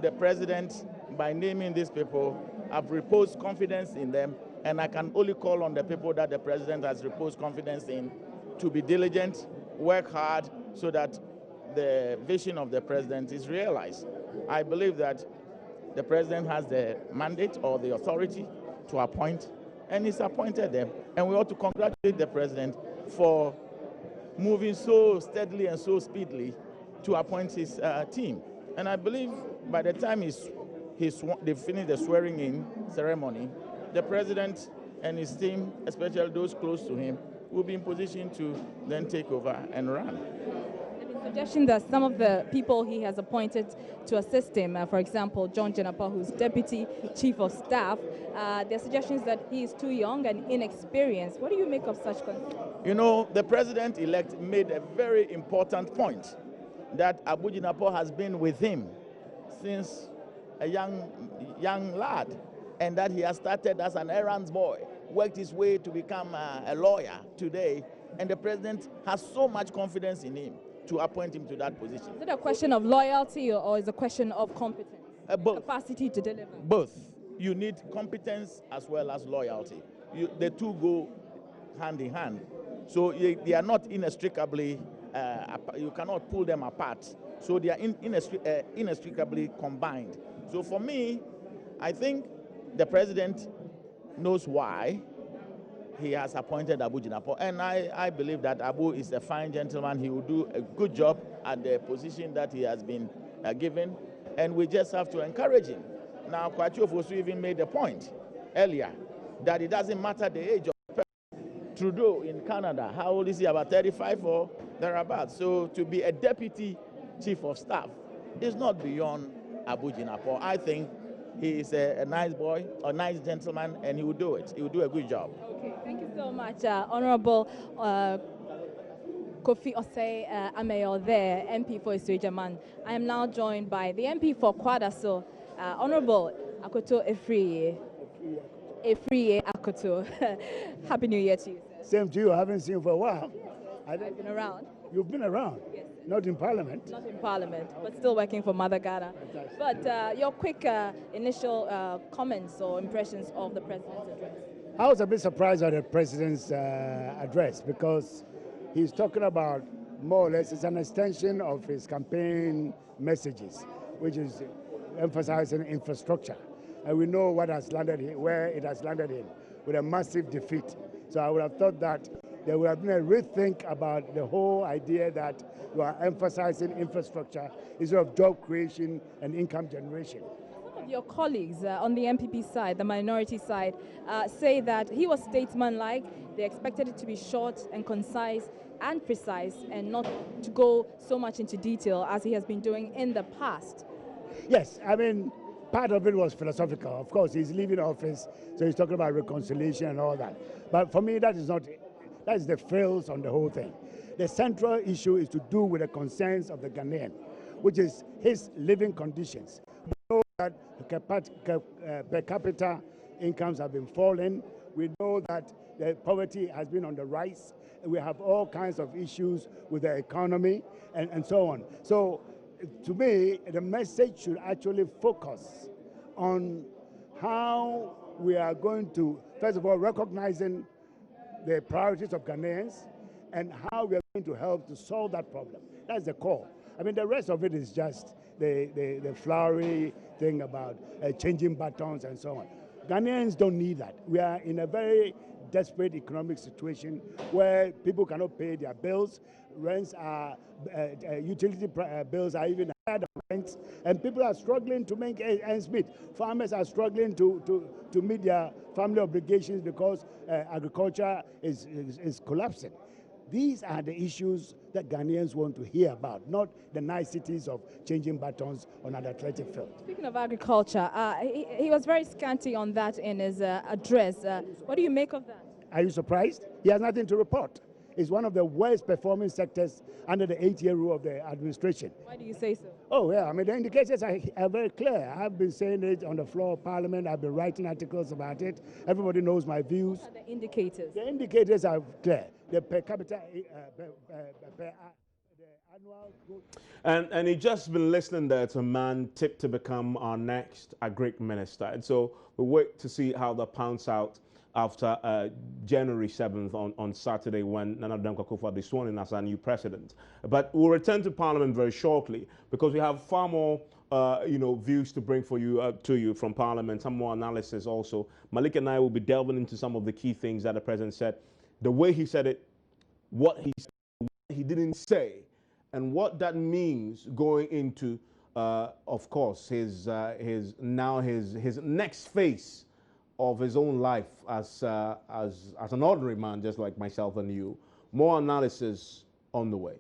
[SPEAKER 16] the president, by naming these people, have reposed confidence in them, and I can only call on the people that the president has reposed confidence in to be diligent, work hard, so that the vision of the president is realized. I believe that the president has the mandate or the authority to appoint, and he's appointed them. And we ought to congratulate the president for moving so steadily and so speedily to appoint his team. And I believe by the time they finish the swearing-in ceremony, the president and his team, especially those close to him, will be in position to then take over and run.
[SPEAKER 8] Suggestion that some of the people he has appointed to assist him, for example, John Jenapa, who's deputy chief of staff, there are suggestions that he is too young and inexperienced. What do you make of such concerns?
[SPEAKER 16] You know, the president-elect made a very important point that Abu Jinapor has been with him since a young lad, and that he has started as an errands boy, worked his way to become a lawyer today, and the president has so much confidence in him to appoint him to that position.
[SPEAKER 8] Is it a question of loyalty or is it a question of competence?
[SPEAKER 16] Both.
[SPEAKER 8] Capacity to deliver?
[SPEAKER 16] Both. You need competence as well as loyalty. The two go hand in hand. So they are not inextricably, you cannot pull them apart. So they are inextricably combined. So for me, I think the president knows why he has appointed Abu Jinapor, and I believe that Abu is a fine gentleman. He will do a good job at the position that he has been given, and we just have to encourage him. Now, Kwachu Ofosu even made a point earlier that it doesn't matter the age of the person. Trudeau in Canada, how old is he? About 35 or thereabouts. So to be a deputy chief of staff is not beyond Abu Jinapor. I think he is a nice boy, a nice gentleman, and he will do it. He will do a good job.
[SPEAKER 8] Okay, thank you so much, Honorable Kofi Osei Ameyo there, MP for Isuijaman. I am now joined by the MP for Kwadaso, Honorable Akoto Efriye. Efriye Akoto. Happy New Year to you, sir.
[SPEAKER 17] Same to you. I haven't seen you for a while.
[SPEAKER 8] I've been around.
[SPEAKER 17] You've been around?
[SPEAKER 8] Yes.
[SPEAKER 17] Not in Parliament?
[SPEAKER 8] Not in Parliament, but still working for Mother Ghana. But your quick initial comments or impressions of the President's address?
[SPEAKER 17] I was a bit surprised at the President's address because he's talking about, more or less, it's an extension of his campaign messages, which is emphasizing infrastructure. And we know what has landed here, where it has landed in, with a massive defeat. So I would have thought that there would have been a rethink about the whole idea that you are emphasizing infrastructure instead of job creation and income generation.
[SPEAKER 8] Some of your colleagues on the MPP side, the minority side, say that he was statesmanlike. They expected it to be short and concise and precise and not to go so much into detail as he has been doing in the past.
[SPEAKER 17] Yes, I mean, part of it was philosophical. Of course, he's leaving office, so he's talking about reconciliation and all that. But for me, that is the frills on the whole thing. The central issue is to do with the concerns of the Ghanaian, which is his living conditions. We know that per capita incomes have been falling. We know that the poverty has been on the rise. We have all kinds of issues with the economy and so on. So to me, the message should actually focus on how we are going to, first of all, recognizing the priorities of Ghanaians and how we are going to help to solve that problem. That's the core. I mean, the rest of it is just the flowery thing about changing buttons and so on. Ghanaians don't need that. We are in a very desperate economic situation where people cannot pay their bills, rents are, utility bills are even higher than rents, and people are struggling to make ends meet. Farmers are struggling to meet their family obligations because agriculture is collapsing. These are the issues that Ghanaians want to hear about, not the niceties of changing buttons on an athletic field.
[SPEAKER 8] Speaking of agriculture, he was very scanty on that in his address. What do you make of that?
[SPEAKER 17] Are you surprised? He has nothing to report. It's one of the worst performing sectors under the 8-year rule of the administration.
[SPEAKER 8] Why do you say so?
[SPEAKER 17] Oh, yeah, I mean, the indicators are very clear. I've been saying it on the floor of Parliament. I've been writing articles about it. Everybody knows my views.
[SPEAKER 8] What are the indicators?
[SPEAKER 17] The indicators are clear. The per capita, the annual growth.
[SPEAKER 3] And you've just been listening there to a man tipped to become our next agric minister. And so we'll wait to see how that pans out after January 7th on Saturday when Nana Addo Dankwa Akufo-Addo is sworn in as our new president. But we'll return to Parliament very shortly because we have far more views to bring for you to you from Parliament, some more analysis also. Malik and I will be delving into some of the key things that the president said, the way he said it, what he said, what he didn't say, and what that means going into, of course, his next phase of his own life as an ordinary man, just like myself and you. More analysis on the way.